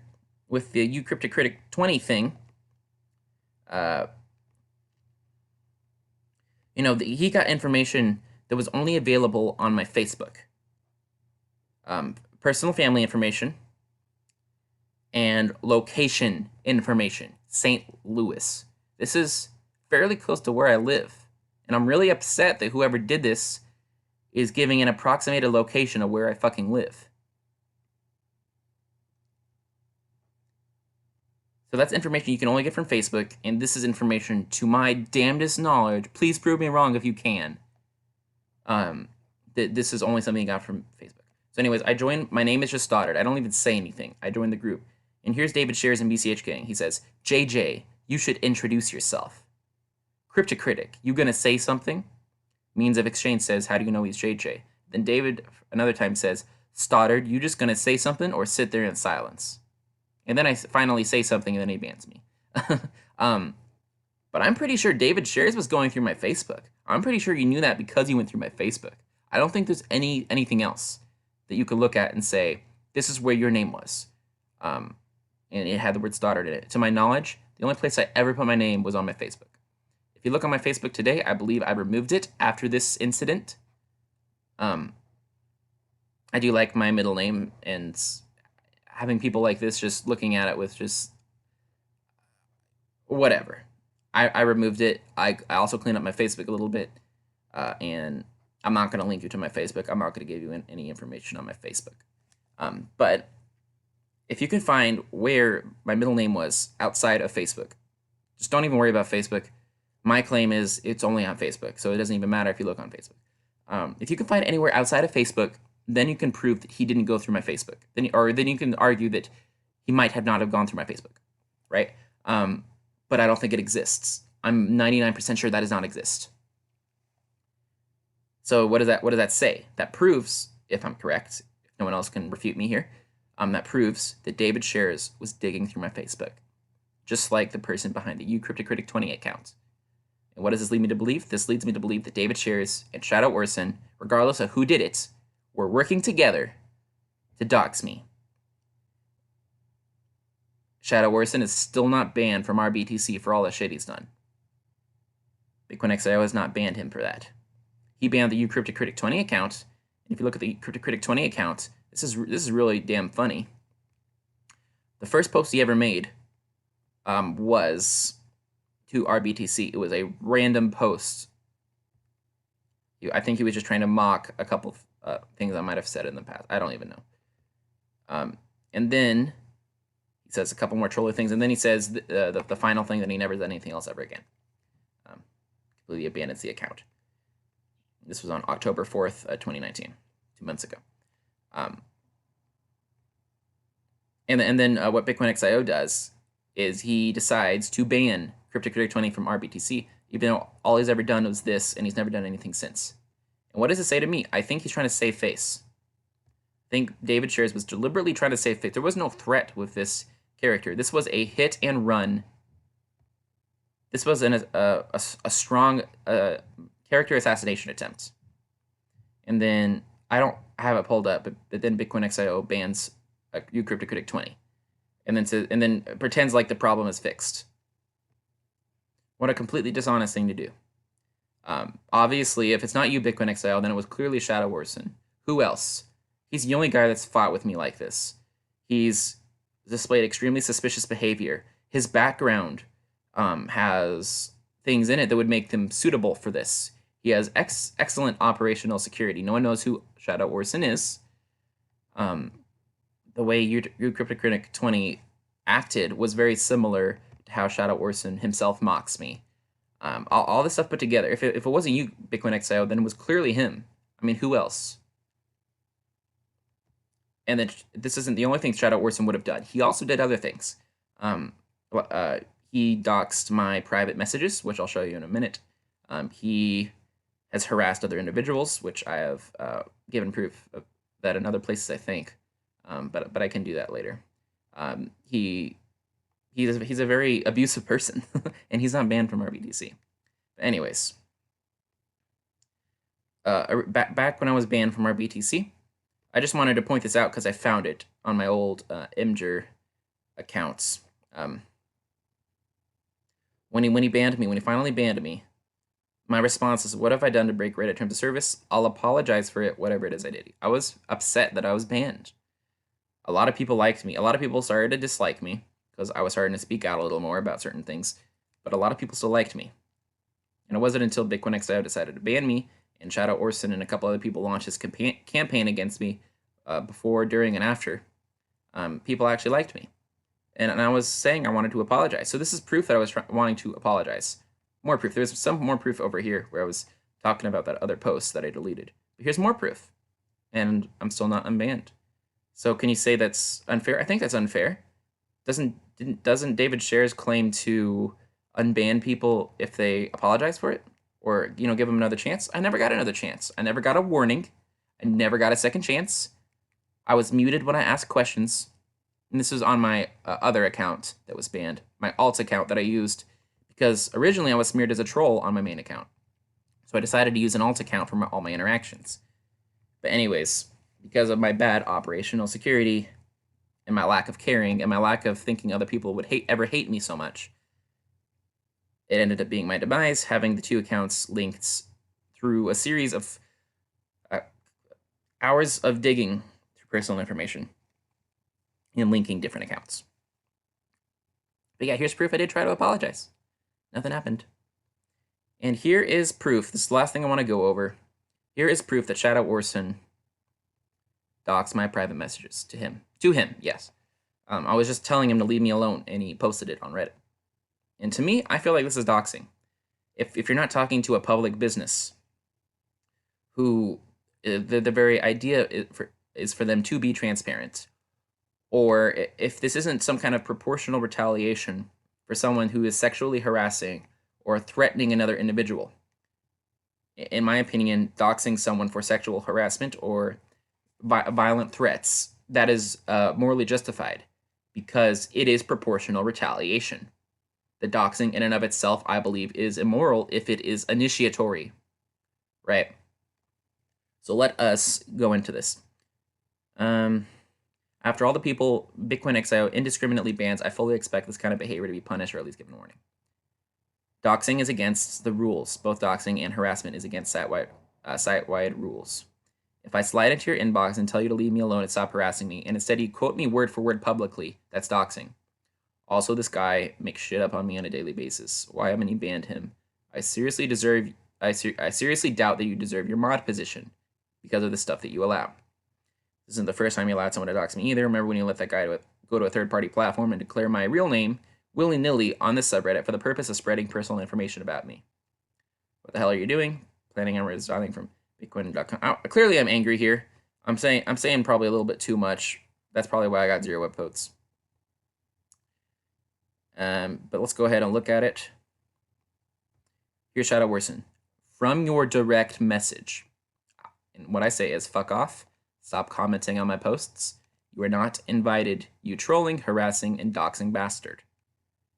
with the uCryptocritic 20 thing, he got information that was only available on my Facebook. Personal family information and location information, St. Louis. This is fairly close to where I live, and I'm really upset that whoever did this is giving an approximated location of where I fucking live. So that's information you can only get from Facebook, and this is information, to my damnedest knowledge, please prove me wrong if you can, that this is only something you got from Facebook. So anyways, I joined, my name is just Stoddard. I don't even say anything. I joined the group. And here's David Shares in BCH Gang. He says, JJ, you should introduce yourself. Cryptocritic, you gonna say something? Means of Exchange says, how do you know he's JJ? Then David another time says, Stoddard, you just gonna say something or sit there in silence? And then I finally say something, and then he bans me. But I'm pretty sure David Shares was going through my Facebook. I'm pretty sure you knew that because he went through my Facebook. I don't think there's anything else that you could look at and say, this is where your name was. And it had the word Stoddard in it. To my knowledge, the only place I ever put my name was on my Facebook. If you look on my Facebook today, I believe I removed it after this incident. I do like my middle name, and having people like this just looking at it with just whatever. I removed it. I also cleaned up my Facebook a little bit, and I'm not going to link you to my Facebook. I'm not going to give you any information on my Facebook. But if you can find where my middle name was outside of Facebook, just don't even worry about Facebook. My claim is it's only on Facebook, so it doesn't even matter if you look on Facebook. If you can find anywhere outside of Facebook, then you can prove that he didn't go through my Facebook. Then you can argue that he might have not have gone through my Facebook, right? But I don't think it exists. I'm 99% sure that does not exist. So what does that say? That proves, if I'm correct, if no one else can refute me here, that proves that David Shares was digging through my Facebook, just like the person behind the uCryptocritic 20 account. And what does this lead me to believe? This leads me to believe that David Shares and Shadow Orson, regardless of who did it, were working together to dox me. Shadow Orson is still not banned from RBTC for all the shit he's done. Bitcoin XIO has not banned him for that. He banned the uCryptocritic 20 account. And if you look at the Cryptocritic 20 account, this is really damn funny. The first post he ever made was to RBTC. It was a random post. I think he was just trying to mock a couple things I might have said in the past. I don't even know. And then he says a couple more trolly things, and then he says the final thing that he never done anything else ever again. Completely abandons the account. This was on October 4th, 2019, 2 months ago. And then what Bitcoin XIO does is he decides to ban Cryptocritic 20 from RBTC, even though all he's ever done was this, and he's never done anything since. And what does it say to me? I think he's trying to save face. I think David Shares was deliberately trying to save face. There was no threat with this character. This was a hit and run. This was a strong character assassination attempt. And then I don't have it pulled up, but then Bitcoin XIO bans uCryptocritic 20, and then pretends like the problem is fixed. What a completely dishonest thing to do. Obviously, if it's not you, Bitcoin XIO, then it was clearly Shadow Orson. Who else? He's the only guy that's fought with me like this. He's displayed extremely suspicious behavior. His background has things in it that would make them suitable for this. He has excellent operational security. No one knows who Shadow Orson is. the way you Cryptic Critic 20 acted was very similar to how Shadow Orson himself mocks me. All this stuff put together. If it wasn't you, Bitcoin XIO, then it was clearly him. I mean, who else? And then this isn't the only thing Shadow Orson would have done. He also did other things. Um, uh, he doxed my private messages, which I'll show you in a minute. He has harassed other individuals, which I have given proof of that in other places, I think. But I can do that later. He's a very abusive person, and he's not banned from RBTC. But anyways, back when I was banned from RBTC, I just wanted to point this out because I found it on my old Imgur accounts. When he banned me, when he finally banned me, my response is, "What have I done to break Reddit terms of service? I'll apologize for it, whatever it is I did." I was upset that I was banned. A lot of people liked me. A lot of people started to dislike me because I was starting to speak out a little more about certain things, but a lot of people still liked me. And it wasn't until Bitcoin XIO decided to ban me and Shadow Orson and a couple other people launched his campaign against me before, during, and after, people actually liked me. And I was saying I wanted to apologize. So this is proof that I was wanting to apologize. More proof. There's some more proof over here where I was talking about that other post that I deleted. But here's more proof. And I'm still not unbanned. So can you say that's unfair? I think that's unfair. Doesn't David Shares claim to unban people if they apologize for it? Or, give them another chance? I never got another chance. I never got a warning. I never got a second chance. I was muted when I asked questions. And this was on my other account that was banned, my alt account that I used, because originally I was smeared as a troll on my main account. So I decided to use an alt account for all my interactions. But anyways, because of my bad operational security and my lack of caring and my lack of thinking other people would ever hate me so much, it ended up being my demise, having the two accounts linked through a series of hours of digging through personal information and linking different accounts. But yeah, here's proof I did try to apologize. Nothing happened. And here is proof. This is the last thing I want to go over. Here is proof that Shadow Orson doxed my private messages to him. To him, yes. I was just telling him to leave me alone, and he posted it on Reddit. And to me, I feel like this is doxing. If you're not talking to a public business who the very idea is for them to be transparent, or if this isn't some kind of proportional retaliation for someone who is sexually harassing or threatening another individual, in my opinion, doxing someone for sexual harassment or violent threats, that is morally justified because it is proportional retaliation. The doxing in and of itself, I believe, is immoral if it is initiatory, right? So let us go into this. After all the people Bitcoin XIO indiscriminately bans, I fully expect this kind of behavior to be punished or at least given warning. Doxing is against the rules. Both doxing and harassment is against site-wide rules. If I slide into your inbox and tell you to leave me alone and stop harassing me, and instead you quote me word for word publicly, that's doxing. Also, this guy makes shit up on me on a daily basis. Why haven't you banned him? I seriously doubt that you deserve your mod position because of the stuff that you allow. This isn't the first time you allowed someone to dox me either. Remember when you let that guy go to a third-party platform and declare my real name willy-nilly on this subreddit for the purpose of spreading personal information about me? What the hell are you doing? Planning on resigning from Bitcoin.com. Clearly, I'm angry here. I'm saying probably a little bit too much. That's probably why I got 0 web votes. But let's go ahead and look at it. Here's Shadow Orson. From your direct message. And what I say is, fuck off. Stop commenting on my posts. You are not invited, you trolling, harassing, and doxing bastard.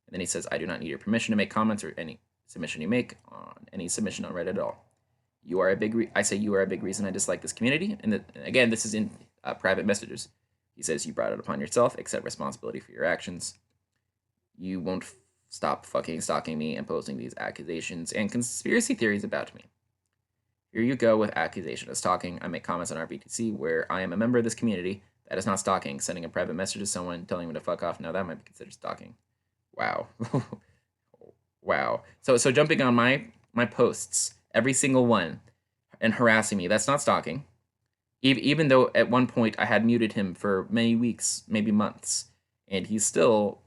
And then he says, I do not need your permission to make comments or any submission you make on any submission on Reddit at all. You are a big I say you are a big reason I dislike this community. And again, this is in private messages. He says, you brought it upon yourself. Accept responsibility for your actions. You won't stop fucking stalking me and posting these accusations and conspiracy theories about me. Here you go with accusation of stalking. I make comments on RBTC where I am a member of this community. That is not stalking. Sending a private message to someone telling them to fuck off. Now that might be considered stalking. Wow. Wow. So jumping on my posts, every single one, and harassing me, that's not stalking. Even though at one point I had muted him for many weeks, maybe months, and he still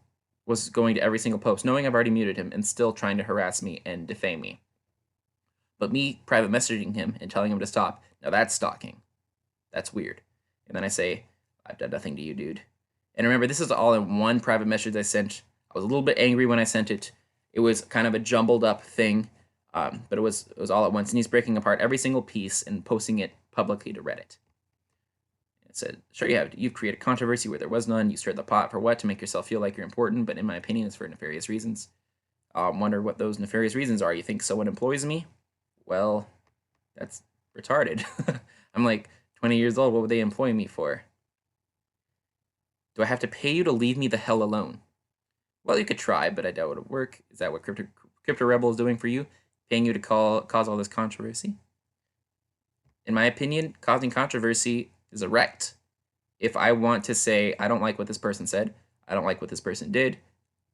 was going to every single post, knowing I've already muted him, and still trying to harass me and defame me. But me private messaging him and telling him to stop, now that's stalking. That's weird. And then I say, I've done nothing to you, dude. And remember, this is all in one private message I sent. I was a little bit angry when I sent it. It was kind of a jumbled up thing, but it was all at once. And he's breaking apart every single piece and posting it publicly to Reddit. It said, sure, you've created controversy where there was none. You stirred the pot for what? To make yourself feel like you're important, but in my opinion, it's for nefarious reasons. Wonder what those nefarious reasons are. You think someone employs me? Well, that's retarded. I'm like 20 years old. What would they employ me for? Do I have to pay you to leave me the hell alone? Well, you could try, but I doubt it would work. Is that what Crypto Rebel is doing for you? Paying you to cause all this controversy? In my opinion, causing controversy is erect. If I want to say, I don't like what this person said, I don't like what this person did,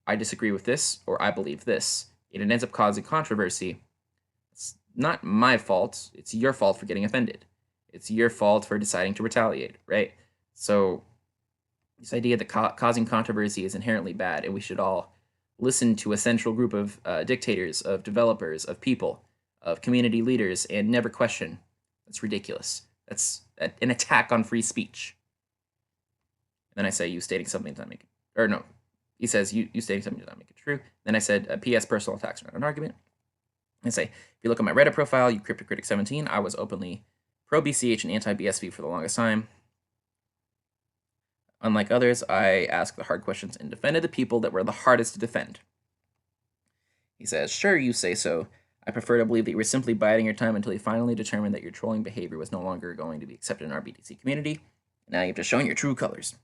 I disagree with this, or I believe this, and it ends up causing controversy, it's not my fault. It's your fault for getting offended. It's your fault for deciding to retaliate, right? So this idea that causing controversy is inherently bad, and we should all listen to a central group of dictators, of developers, of people, of community leaders, and never question. That's ridiculous. That's an attack on free speech. And then I say, you stating something does not make it, or no, he says, you stating something does not make it true. Then I said, P.S. personal attacks are not an argument. I say, if you look at my Reddit profile, you CryptoCritic17, I was openly pro-BCH and anti-BSV for the longest time. Unlike others, I asked the hard questions and defended the people that were the hardest to defend. He says, sure, you say so. I prefer to believe that you were simply biding your time until you finally determined that your trolling behavior was no longer going to be accepted in our BTC community. Now you have to show your true colors.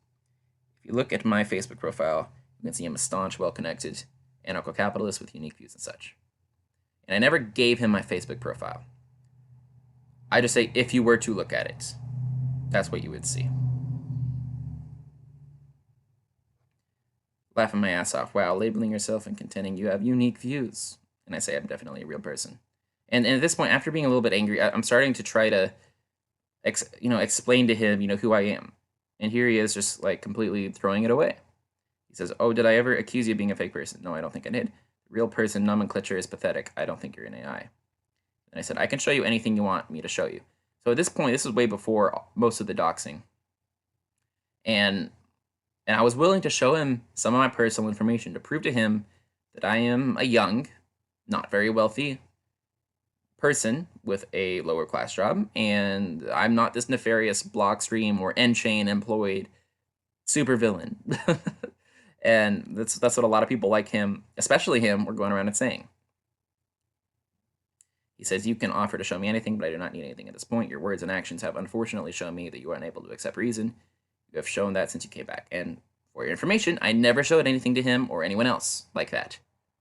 If you look at my Facebook profile, you can see I'm a staunch, well-connected anarcho-capitalist with unique views and such. And I never gave him my Facebook profile. I just say, if you were to look at it, that's what you would see. Laughing my ass off. Wow, labeling yourself and contending you have unique views. And I say, I'm definitely a real person. And at this point, after being a little bit angry, I'm starting to try to, explain to him, who I am. And here he is just like completely throwing it away. He says, oh, did I ever accuse you of being a fake person? No, I don't think I did. Real person nomenclature is pathetic. I don't think you're an AI. And I said, I can show you anything you want me to show you. So at this point, this is way before most of the doxing. And I was willing to show him some of my personal information to prove to him that I am a young, not very wealthy person with a lower class job, and I'm not this nefarious Blockstream or Enchain employed supervillain. And that's what a lot of people like him, especially him, were going around and saying. He says, you can offer to show me anything, but I do not need anything at this point. Your words and actions have unfortunately shown me that you are unable to accept reason. You have shown that since you came back. And for your information, I never showed anything to him or anyone else like that.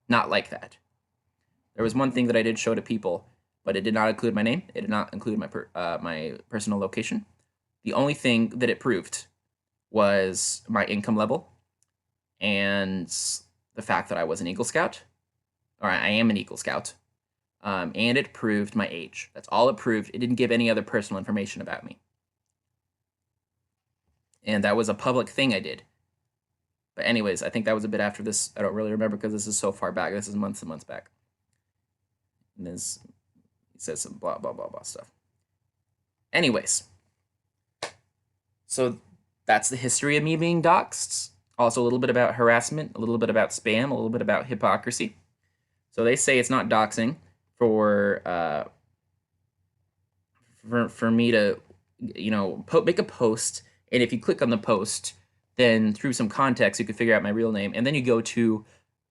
Not like that. There was one thing that I did show to people, but it did not include my name. It did not include my personal location. The only thing that it proved was my income level and the fact that I was an Eagle Scout, or I am an Eagle Scout, and it proved my age. That's all it proved. It didn't give any other personal information about me. And that was a public thing I did. But anyways, I think that was a bit after this. I don't really remember because this is so far back. This is months and months back. And this, he says some blah, blah, blah, blah stuff. Anyways, so that's the history of me being doxxed. Also a little bit about harassment, a little bit about spam, a little bit about hypocrisy. So they say it's not doxing for me to, make a post, and if you click on the post, then through some context, you can figure out my real name, and then you go to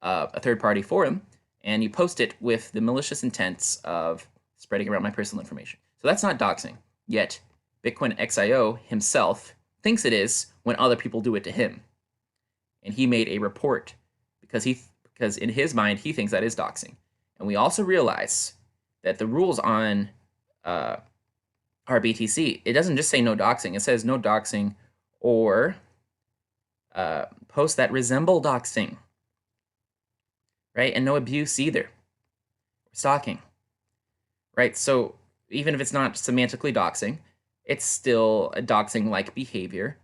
a third-party forum, and you post it with the malicious intents of spreading around my personal information. So that's not doxing, yet Bitcoin XIO himself thinks it is when other people do it to him. And he made a report because in his mind, he thinks that is doxing. And we also realize that the rules on RBTC, it doesn't just say no doxing. It says no doxing or posts that resemble doxing, right? And no abuse either, stalking, right? So even if it's not semantically doxing, it's still a doxing-like behavior,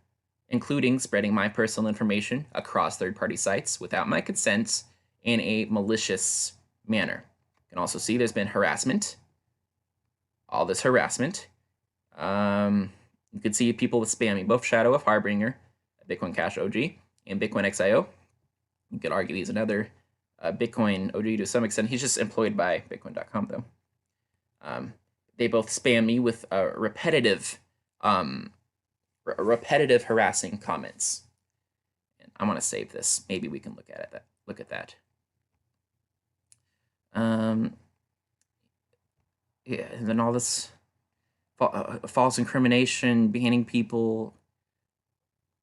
including spreading my personal information across third-party sites without my consent in a malicious manner. You can also see there's been harassment, all this harassment. You can see people spamming both Shadow of Harbinger, Bitcoin Cash OG, and Bitcoin XIO. You could argue he's another Bitcoin OG to some extent. He's just employed by Bitcoin.com, though. They both spam me with repetitive harassing comments. And I want to save this. Maybe we can look at it. Look at that. Yeah, and then all this false incrimination, banning people.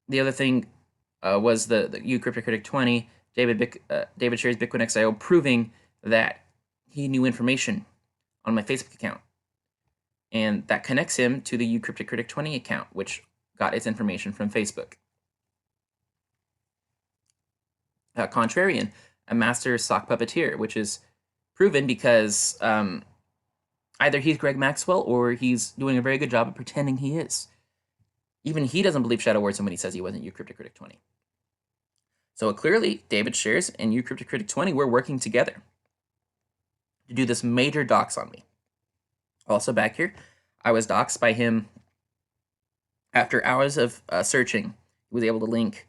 The other thing was the U Crypto Critic 20, David shares Bitcoin XIO, proving that he knew information on my Facebook account. And that connects him to the U Crypto Critic 20 account, which got its information from Facebook. Contrarian, a master sock puppeteer, which is proven because either he's Greg Maxwell or he's doing a very good job of pretending he is. Even he doesn't believe Shadow Warson when he says he wasn't U Crypto Critic 20. So clearly, David Shares and U Crypto Critic 20 were working together to do this major dox on me. Also back here, I was doxed by him after hours of searching. He was able to link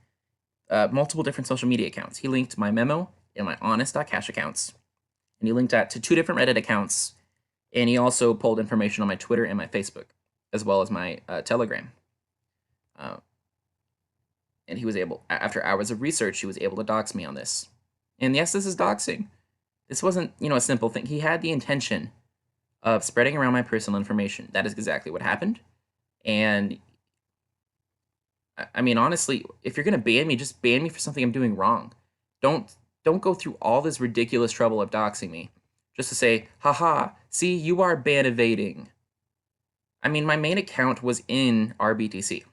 multiple different social media accounts. He linked my memo and my honest.cash accounts, and he linked that to 2 different Reddit accounts, and he also pulled information on my Twitter and my Facebook, as well as my Telegram. And he was able, after hours of research, he was able to dox me on this. And yes, this is doxing. This wasn't, a simple thing. He had the intention of spreading around my personal information. That is exactly what happened. And I mean, honestly, if you're gonna ban me, just ban me for something I'm doing wrong. Don't go through all this ridiculous trouble of doxing me just to say, haha, see, you are ban evading. I mean, my main account was in RBTC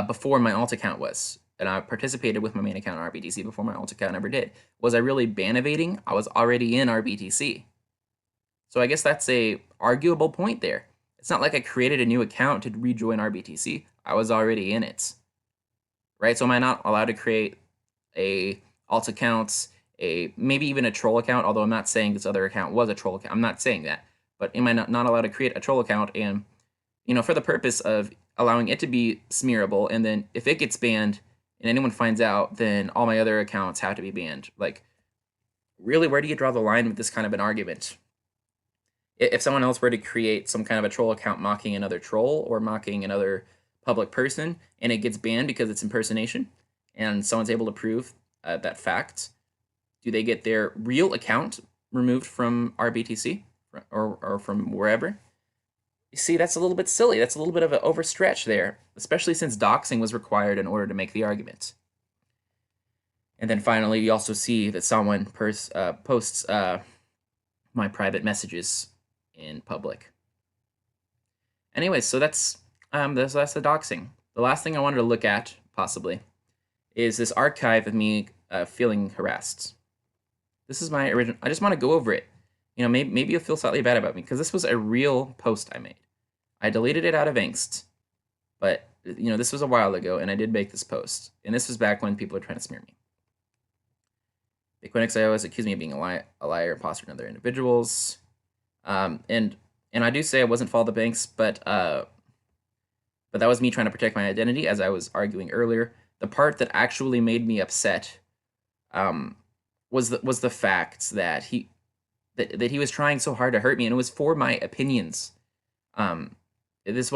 before my alt account was. And I participated with my main account in RBTC before my alt account ever did. Was I really ban evading? I was already in RBTC. So I guess that's a arguable point there. It's not like I created a new account to rejoin RBTC. I was already in it. Right? So am I not allowed to create a alt account, maybe even a troll account, although I'm not saying this other account was a troll account. I'm not saying that. But am I not allowed to create a troll account and, for the purpose of allowing it to be smearable, and then if it gets banned and anyone finds out, then all my other accounts have to be banned? Like, really, where do you draw the line with this kind of an argument? If someone else were to create some kind of a troll account mocking another troll or mocking another public person, and it gets banned because it's impersonation, and someone's able to prove that fact, do they get their real account removed from RBTC or from wherever? You see, that's a little bit silly. That's a little bit of an overstretch there, especially since doxing was required in order to make the argument. And then finally, you also see that someone posts my private messages in public. Anyway, so that's the doxing. The last thing I wanted to look at, possibly, is this archive of me feeling harassed. This is my original. I just want to go over it. Maybe you'll feel slightly bad about me, because this was a real post I made. I deleted it out of angst, but this was a while ago, and I did make this post. And this was back when people were trying to smear me. Bitcoin XIO has accused me of being a liar, imposter, and other individuals. And I do say I wasn't Follow the Banks, but that was me trying to protect my identity, as I was arguing earlier. The part that actually made me upset was the fact that he was trying so hard to hurt me, and it was for my opinions. This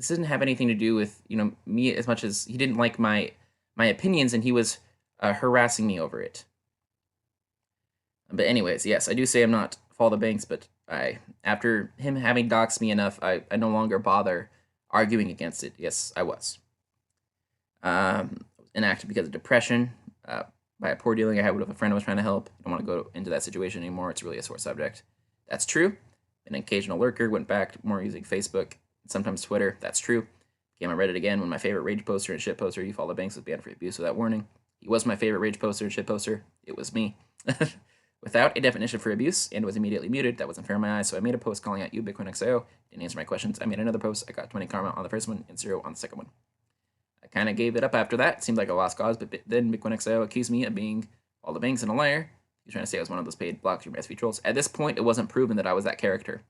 didn't have anything to do with me as much as he didn't like my opinions, and he was harassing me over it. But anyways, yes, I do say I'm not Follow the Banks, but after him having doxed me enough, I no longer bother arguing against it. Yes, I was. Enacted because of depression, by a poor dealing I had with a friend I was trying to help. I don't want to go into that situation anymore. It's really a sore subject. That's true. An occasional lurker, went back more using Facebook, sometimes Twitter. That's true. Became on Reddit again when my favorite rage poster and shit poster, You Follow the Banks, was banned for abuse without warning. He was my favorite rage poster and shit poster. It was me. without a definition for abuse and was immediately muted. That wasn't fair in my eyes, so I made a post calling out you, Bitcoin XIO. Didn't answer my questions. I made another post. I got 20 karma on the first one and 0 on the second one. I kind of gave it up after that. It seemed like a lost cause, but then Bitcoin XIO accused me of being all the banks and a liar. He's trying to say I was one of those paid Blockstream SV trolls. At this point, it wasn't proven that I was that character.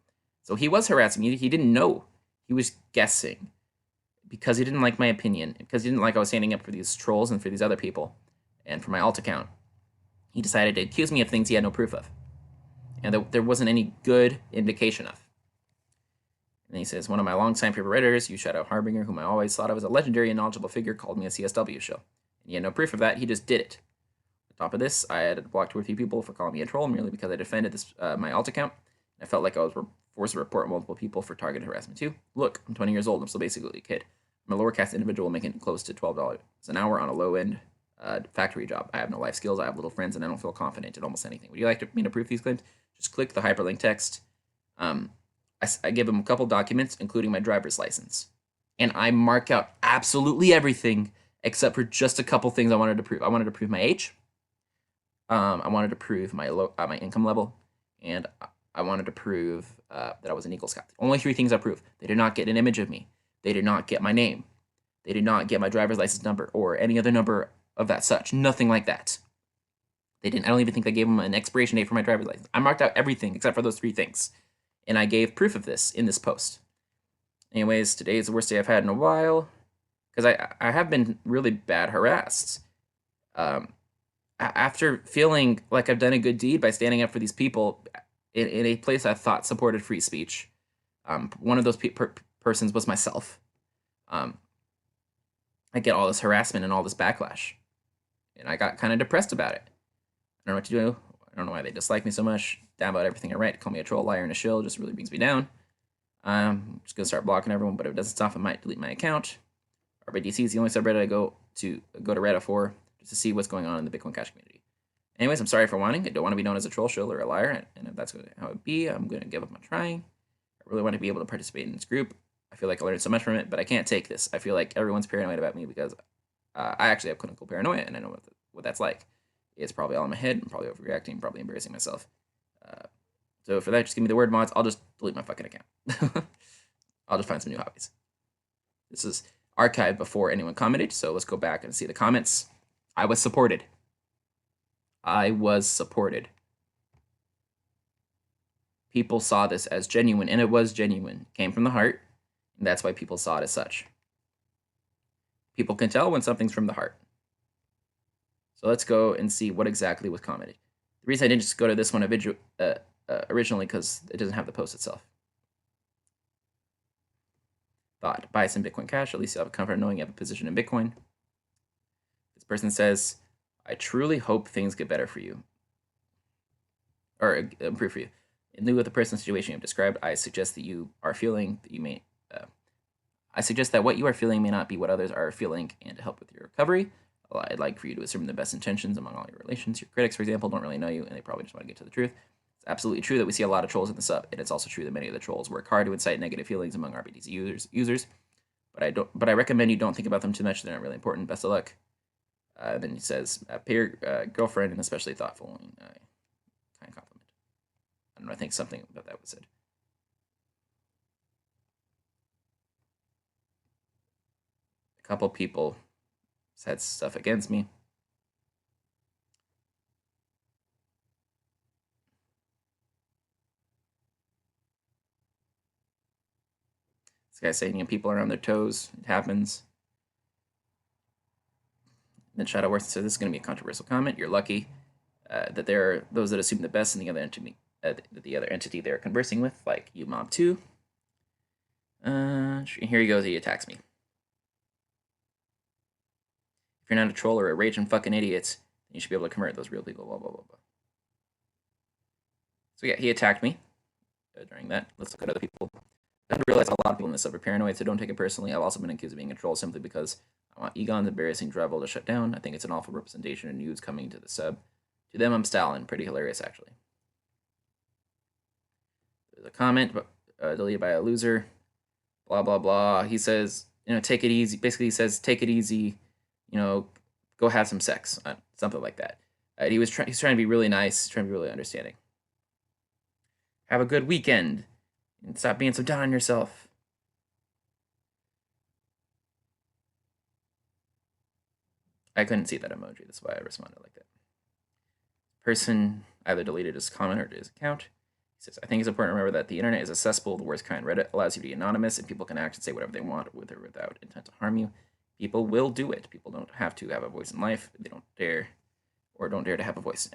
So he was harassing me. He didn't know. He was guessing because he didn't like my opinion, because he didn't like I was standing up for these trolls and for these other people and for my alt account. He decided to accuse me of things he had no proof of and there wasn't any good indication of. And he says, one of my longtime favorite writers, You Shadow Harbinger, whom I always thought of as a legendary and knowledgeable figure, called me a CSW show. And he had no proof of that. He just did it. On top of this, I had blocked 2 or 3 people for calling me a troll merely because I defended this my alt account. I felt like I was forced to report multiple people for targeted harassment too. Look, I'm 20 years old. I'm still basically a kid. I'm a lower caste individual making close to $12 an hour on a low-end factory job. I have no life skills. I have little friends, and I don't feel confident in almost anything. Would you like me to prove these claims? Just click the hyperlink text. I give him a couple documents, including my driver's license. And I mark out absolutely everything except for just a couple things I wanted to prove. I wanted to prove my age. I wanted to prove my my income level. And I wanted to prove that I was an Eagle Scout. Only 3 things I proved. They did not get an image of me. They did not get my name. They did not get my driver's license number or any other number of that such. Nothing like that. They didn't. I don't even think they gave them an expiration date for my driver's license. I marked out everything except for those 3 things. And I gave proof of this in this post. Anyways, today is the worst day I've had in a while because I have been really bad harassed. After feeling like I've done a good deed by standing up for these people in a place I thought supported free speech, one of those persons was myself. I get all this harassment and all this backlash, and I got kind of depressed about it. I don't know what to do. I don't know why they dislike me so much. Down about everything I write. Call me a troll, liar, and a shill. Just really brings me down. I'm just gonna start blocking everyone, but if it doesn't stop, I might delete my account. RBDC is the only subreddit I go to Reddit for just to see what's going on in the Bitcoin Cash community. Anyways, I'm sorry for whining. I don't want to be known as a troll, shill, or a liar, and if that's how it be, I'm gonna give up on trying. I really want to be able to participate in this group. I feel like I learned so much from it, but I can't take this. I feel like everyone's paranoid about me because I actually have clinical paranoia, and I know what that's like. It's probably all in my head. I'm probably overreacting, probably embarrassing myself. So for that, just give me the word mods. I'll just delete my fucking account. I'll just find some new hobbies. This is archived before anyone commented, so let's go back and see the comments. I was supported. I was supported. People saw this as genuine, and it was genuine. It came from the heart, and that's why people saw it as such. People can tell when something's from the heart. So let's go and see what exactly was commented. The reason I didn't just go to this one originally because it doesn't have the post itself. Thought, buy some Bitcoin Cash. At least you'll have a comfort knowing you have a position in Bitcoin. This person says, I truly hope things get better for you. Or improve for you. In lieu of the personal situation you've described, I suggest that you are feeling that you may... I suggest that what you are feeling may not be what others are feeling, and to help with your recovery, I'd like for you to assume the best intentions among all your relations. Your critics, for example, don't really know you, and they probably just want to get to the truth. It's absolutely true that we see a lot of trolls in the sub, and it's also true that many of the trolls work hard to incite negative feelings among RBDC users. But I recommend you don't think about them too much. They're not really important. Best of luck. Then he says, pay your girlfriend and especially thoughtful and kind compliment. I don't know. I think something about that was said. A couple people said stuff against me. This guy's saying, people are on their toes. It happens. Then Shadow Worth says, this is going to be a controversial comment. You're lucky that there are those that assume the best in the other entity they're conversing with, like you, Mob 2. Here he goes. He attacks me. If you're not a troll or a raging fucking idiot, then you should be able to convert those real people. Blah blah blah blah. So yeah, he attacked me during that. Let's look at other people. I realize a lot of people in this sub are paranoid, so don't take it personally. I've also been accused of being a troll simply because I want Egon's embarrassing drivel to shut down. I think it's an awful representation of news coming to the sub. To them, I'm Stalin. Pretty hilarious, actually. There's a comment deleted by a loser. Blah, blah, blah. He says, take it easy. Basically, he says, take it easy. Go have some sex. Something like that. He's trying to be really nice, trying to be really understanding. Have a good weekend, and stop being so down on yourself. I couldn't see that emoji. That's why I responded like that. Person either deleted his comment or his account. He says, I think it's important to remember that the internet is accessible, the worst kind. Reddit allows you to be anonymous, and people can act and say whatever they want with or without intent to harm you. People will do it. People don't have to have a voice in life. They don't dare or don't dare to have a voice.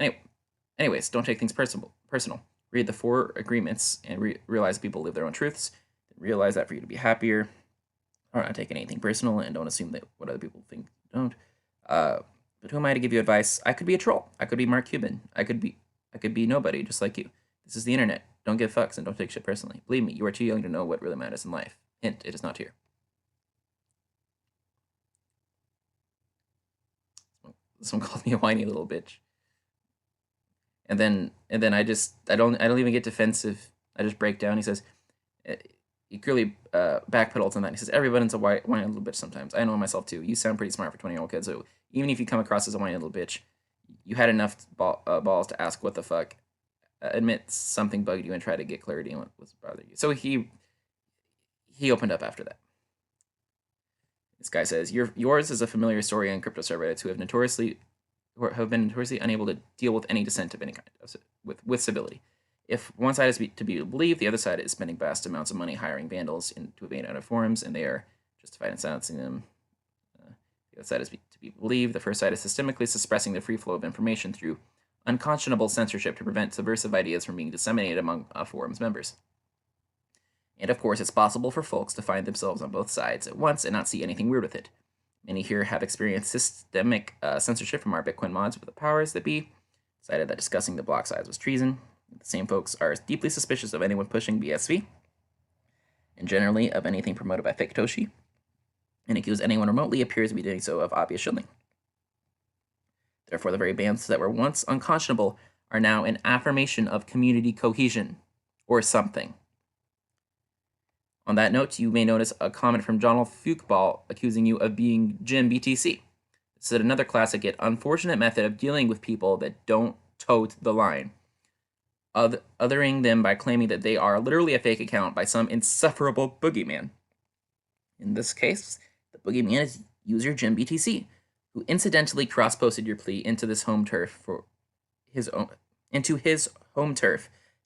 Anyways, don't take things personal. Read the 4 agreements and realize people live their own truths. Realize that for you to be happier, or not take anything personal, and don't assume that what other people think you don't. But who am I to give you advice? I could be a troll. I could be Mark Cuban. I could be nobody, just like you. This is the internet. Don't give fucks and don't take shit personally. Believe me, you are too young to know what really matters in life. Hint: it is not here. Someone called me a whiny little bitch, and then I don't even get defensive. I just break down. He says, he clearly backpedals on that. He says, everyone's a whiny little bitch sometimes. I know myself too. You sound pretty smart for 20-year-old kids. So even if you come across as a whiny little bitch, you had enough balls to ask what the fuck, admit something bugged you, and try to get clarity on what was bothering you. So he opened up after that. This guy says, yours is a familiar story on crypto subreddits who have been notoriously unable to deal with any dissent of any kind with civility. If one side is to be believed, the other side is spending vast amounts of money hiring vandals to invade other forums, and they are justified in silencing them. The other side is to be believed. The first side is systemically suppressing the free flow of information through unconscionable censorship to prevent subversive ideas from being disseminated among forums members. And of course, it's possible for folks to find themselves on both sides at once and not see anything weird with it. Many here have experienced systemic censorship from our Bitcoin mods with the powers that be, decided that discussing the block size was treason. The same folks are deeply suspicious of anyone pushing BSV, and generally of anything promoted by fake Toshi, and accuse anyone remotely appears to be doing so of obvious shilling. Therefore, the very bans that were once unconscionable are now an affirmation of community cohesion, or something. On that note, you may notice a comment from Jonathan Fuchball accusing you of being Jim BTC. This is another classic yet unfortunate method of dealing with people that don't tote the line, othering them by claiming that they are literally a fake account by some insufferable boogeyman. In this case, the boogeyman is user Jim BTC, who incidentally cross-posted your plea into his home turf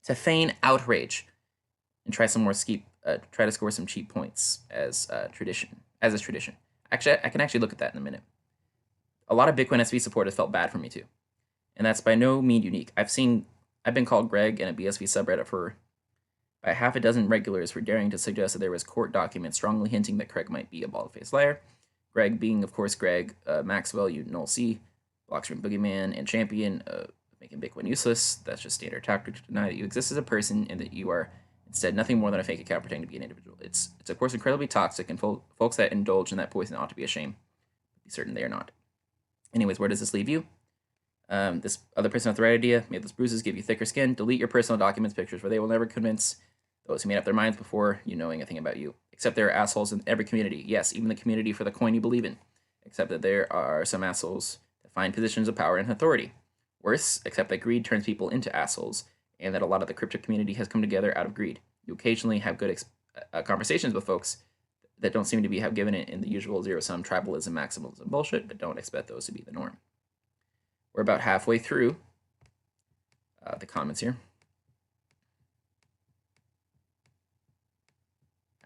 to feign outrage and try to score some cheap points as tradition. Actually, I can actually look at that in a minute. A lot of Bitcoin SV supporters felt bad for me too, and that's by no means unique. I've been called Greg in a BSV subreddit by half a dozen regulars for daring to suggest that there was court documents strongly hinting that Craig might be a bald-faced liar. Greg being, of course, Greg Maxwell, you null C, Blockstream Boogeyman, and champion of making Bitcoin useless. That's just standard tactic to deny that you exist as a person and that you are instead nothing more than a fake account pretending to be an individual. It's of course incredibly toxic, and folks that indulge in that poison ought to be ashamed. Be certain they are not. Anyways, where does this leave you? This other person with the right idea made those bruises give you thicker skin. Delete your personal documents, pictures, for they will never convince those who made up their minds before you knowing a thing about you. Except there are assholes in every community. Yes, even the community for the coin you believe in. Except that there are some assholes that find positions of power and authority. Worse, except that greed turns people into assholes, and that a lot of the crypto community has come together out of greed. You occasionally have good conversations with folks that don't seem to have given it in the usual zero-sum tribalism, maximalism bullshit, but don't expect those to be the norm. We're about halfway through the comments here.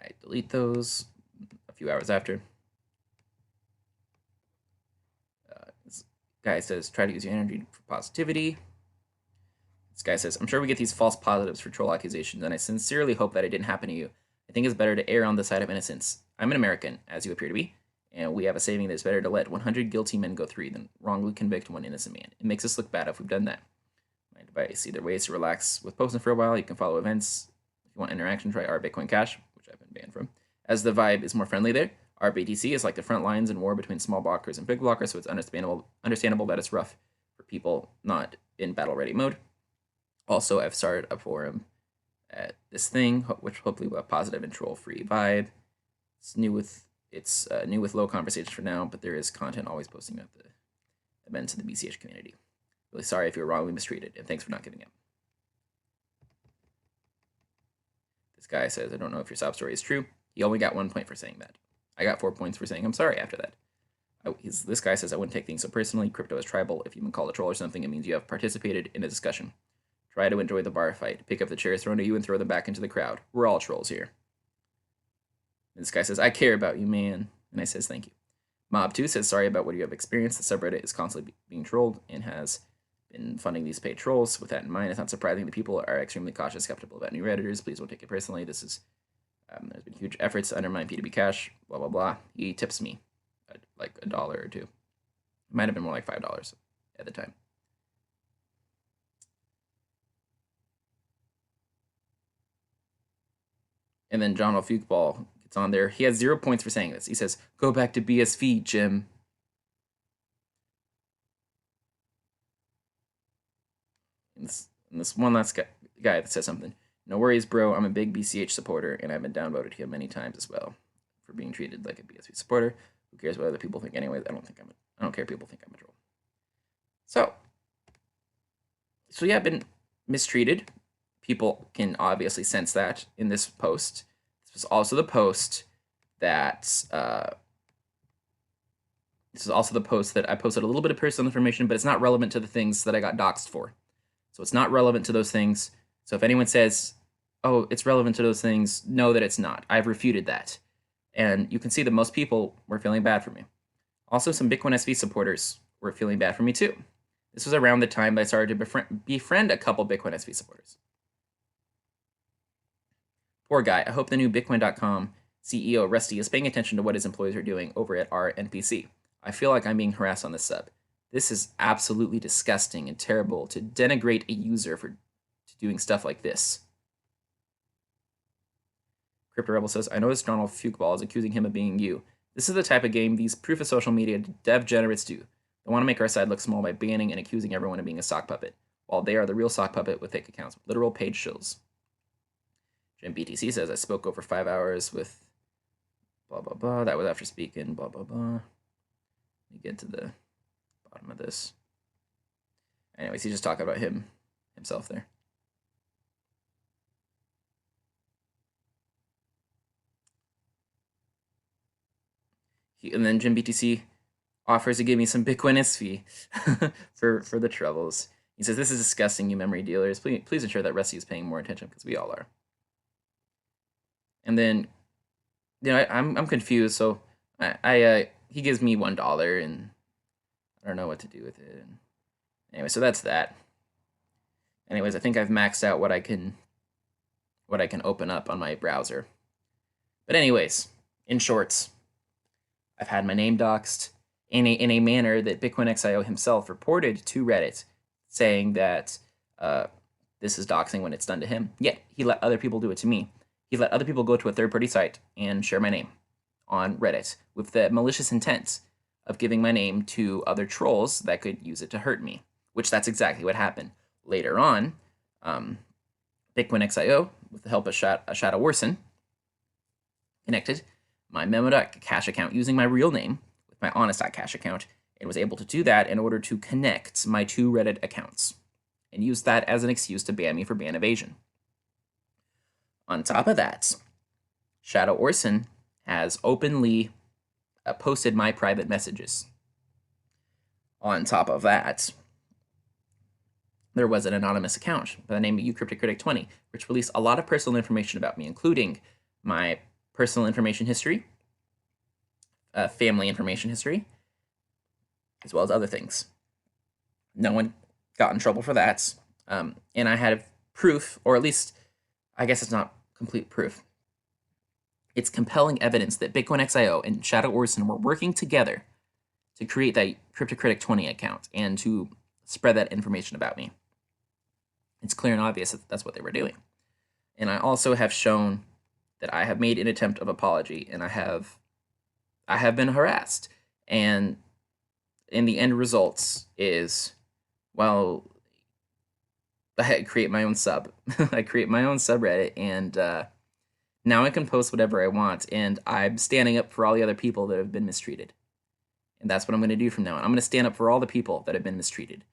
I delete those a few hours after. This guy says, try to use your energy for positivity. This guy says, I'm sure we get these false positives for troll accusations, and I sincerely hope that it didn't happen to you. I think it's better to err on the side of innocence. I'm an American, as you appear to be, and we have a saying that it's better to let 100 guilty men go free than wrongly convict one innocent man. It makes us look bad if we've done that. My advice, either ways to relax with posting for a while. You can follow events. If you want interaction, try our Bitcoin Cash, which I've been banned from, as the vibe is more friendly there. Our BTC is like the front lines in war between small blockers and big blockers, so it's understandable that it's rough for people not in battle-ready mode. Also, I've started a forum at this thing, which hopefully will have positive and troll-free vibe. It's new with low conversations for now, but there is content always posting about the events in the BCH community. Really sorry if you were wrongly mistreated, and thanks for not giving up. This guy says, I don't know if your sob story is true. He only got 1 point for saying that. I got 4 points for saying I'm sorry after that. This guy says, I wouldn't take things so personally. Crypto is tribal. If you've been called a troll or something, it means you have participated in a discussion. Try to enjoy the bar fight. Pick up the chairs thrown at you and throw them back into the crowd. We're all trolls here. And this guy says, I care about you, man. And I says, thank you. Mob2 says, sorry about what you have experienced. The subreddit is constantly being trolled and has been funding these paid trolls. With that in mind, it's not surprising that people are extremely cautious, skeptical about new Redditors. Please don't take it personally. There's been huge efforts to undermine P2P Cash, blah, blah, blah. He tips me like $1 or $2. It might have been more like $5 at the time. And then John Fukeball gets on there. He has 0 points for saying this. He says, go back to BSV, Jim. And this one last guy that says something. No worries, bro. I'm a big BCH supporter, and I've been downvoted here many times as well for being treated like a BSV supporter. Who cares what other people think? Anyways, I don't care if people think I'm a troll. So yeah, I've been mistreated. People can obviously sense that in this post. This was also the post that I posted a little bit of personal information, but it's not relevant to the things that I got doxxed for. So it's not relevant to those things. So if anyone says, oh, it's relevant to those things, know that it's not. I've refuted that. And you can see that most people were feeling bad for me. Also, some Bitcoin SV supporters were feeling bad for me too. This was around the time that I started to befriend a couple Bitcoin SV supporters. Poor guy. I hope the new Bitcoin.com CEO, Rusty, is paying attention to what his employees are doing over at our NPC. I feel like I'm being harassed on this sub. This is absolutely disgusting and terrible to denigrate a user for doing stuff like this. Crypto Rebel says, I noticed Donald Fukeball is accusing him of being you. This is the type of game these proof of social media degenerates do. They want to make our side look small by banning and accusing everyone of being a sock puppet, while they are the real sock puppet with fake accounts, literal page shills. Jim BTC says, I spoke over 5 hours with blah, blah, blah. That was after speaking, blah, blah, blah. Let me get to the bottom of this. Anyways, he's just talking about himself there. And then Jim BTC offers to give me some Bitcoin SV for the troubles. He says, this is disgusting, you memory dealers. Please ensure that Rusty is paying more attention, because we all are. And then, I'm confused. So he gives me $1, and I don't know what to do with it. And anyway, so that's that. Anyways, I think I've maxed out what I can open up on my browser. But anyways, in shorts, I've had my name doxxed in a manner that BitcoinXIO himself reported to Reddit, saying that this is doxing when it's done to him. Yet he let other people do it to me. He let other people go to a third-party site and share my name on Reddit with the malicious intent of giving my name to other trolls that could use it to hurt me, which that's exactly what happened. Later on, BitcoinXIO, with the help of Shadow Warson, connected my Memo.cash account using my real name with my Honest.cash account, and was able to do that in order to connect my 2 Reddit accounts and use that as an excuse to ban me for ban evasion. On top of that, Shadow Orson has openly posted my private messages. On top of that, there was an anonymous account by the name of uCryptoCritic20, which released a lot of personal information about me, including my personal information history, family information history, as well as other things. No one got in trouble for that. And I had proof, or at least, I guess it's not complete proof. It's compelling evidence that BitcoinXIO and Shadow Orson were working together to create that CryptoCritic20 account and to spread that information about me. It's clear and obvious that that's what they were doing. And I also have shown that I have made an attempt of apology, and I have been harassed. And in the end results is, well, I create my own sub. I create my own subreddit, and now I can post whatever I want, and I'm standing up for all the other people that have been mistreated. And that's what I'm going to do from now on. I'm going to stand up for all the people that have been mistreated.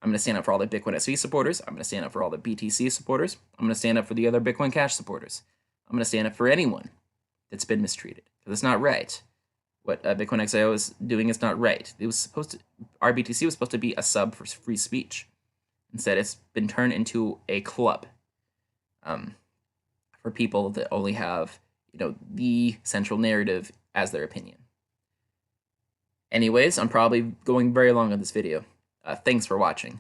I'm going to stand up for all the Bitcoin SV supporters. I'm going to stand up for all the BTC supporters. I'm going to stand up for the other Bitcoin Cash supporters. I'm going to stand up for anyone that's been mistreated, because it's not right. What Bitcoin XIO is doing is not right. It was supposed to, RBTC was supposed to be a sub for free speech. Instead, it's been turned into a club for people that only have, the central narrative as their opinion. Anyways, I'm probably going very long on this video. Thanks for watching.